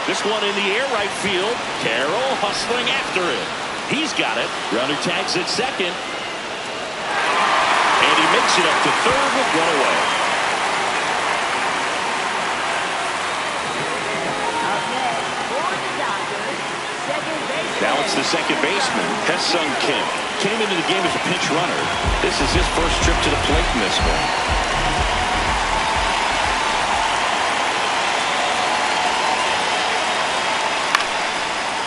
This one in the air, right field. Carroll hustling after it. He's got it. Runner tags at second. And he makes it up to third with one away. Now it's the second baseman, Hesung Kim. Came into the game as a pinch runner. This is his first trip to the plate in this one.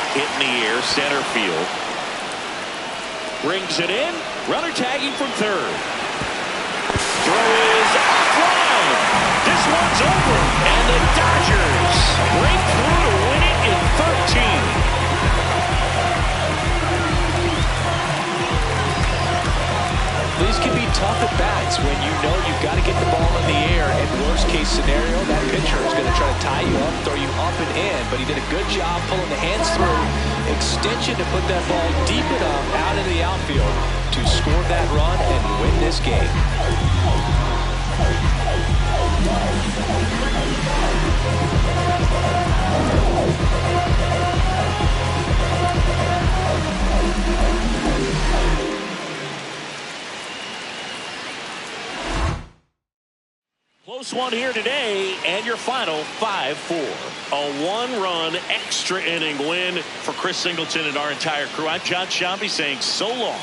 Hit in the air, center field. Brings it in. Runner tagging from third. Throw is offline. This one's over. And the Dodgers break through to win it in 13. These can be tough at bats when you know you've got to get the ball in the air. And worst case scenario, that pitcher is going to try to tie you up, throw you up and in. But he did a good job pulling the hands through. Extension to put that ball deep enough out into the outfield to score that run and win this game. Close one here today, and your final 5-4. A one-run extra inning win for Chris Singleton and our entire crew. I'm John Shambi saying so long.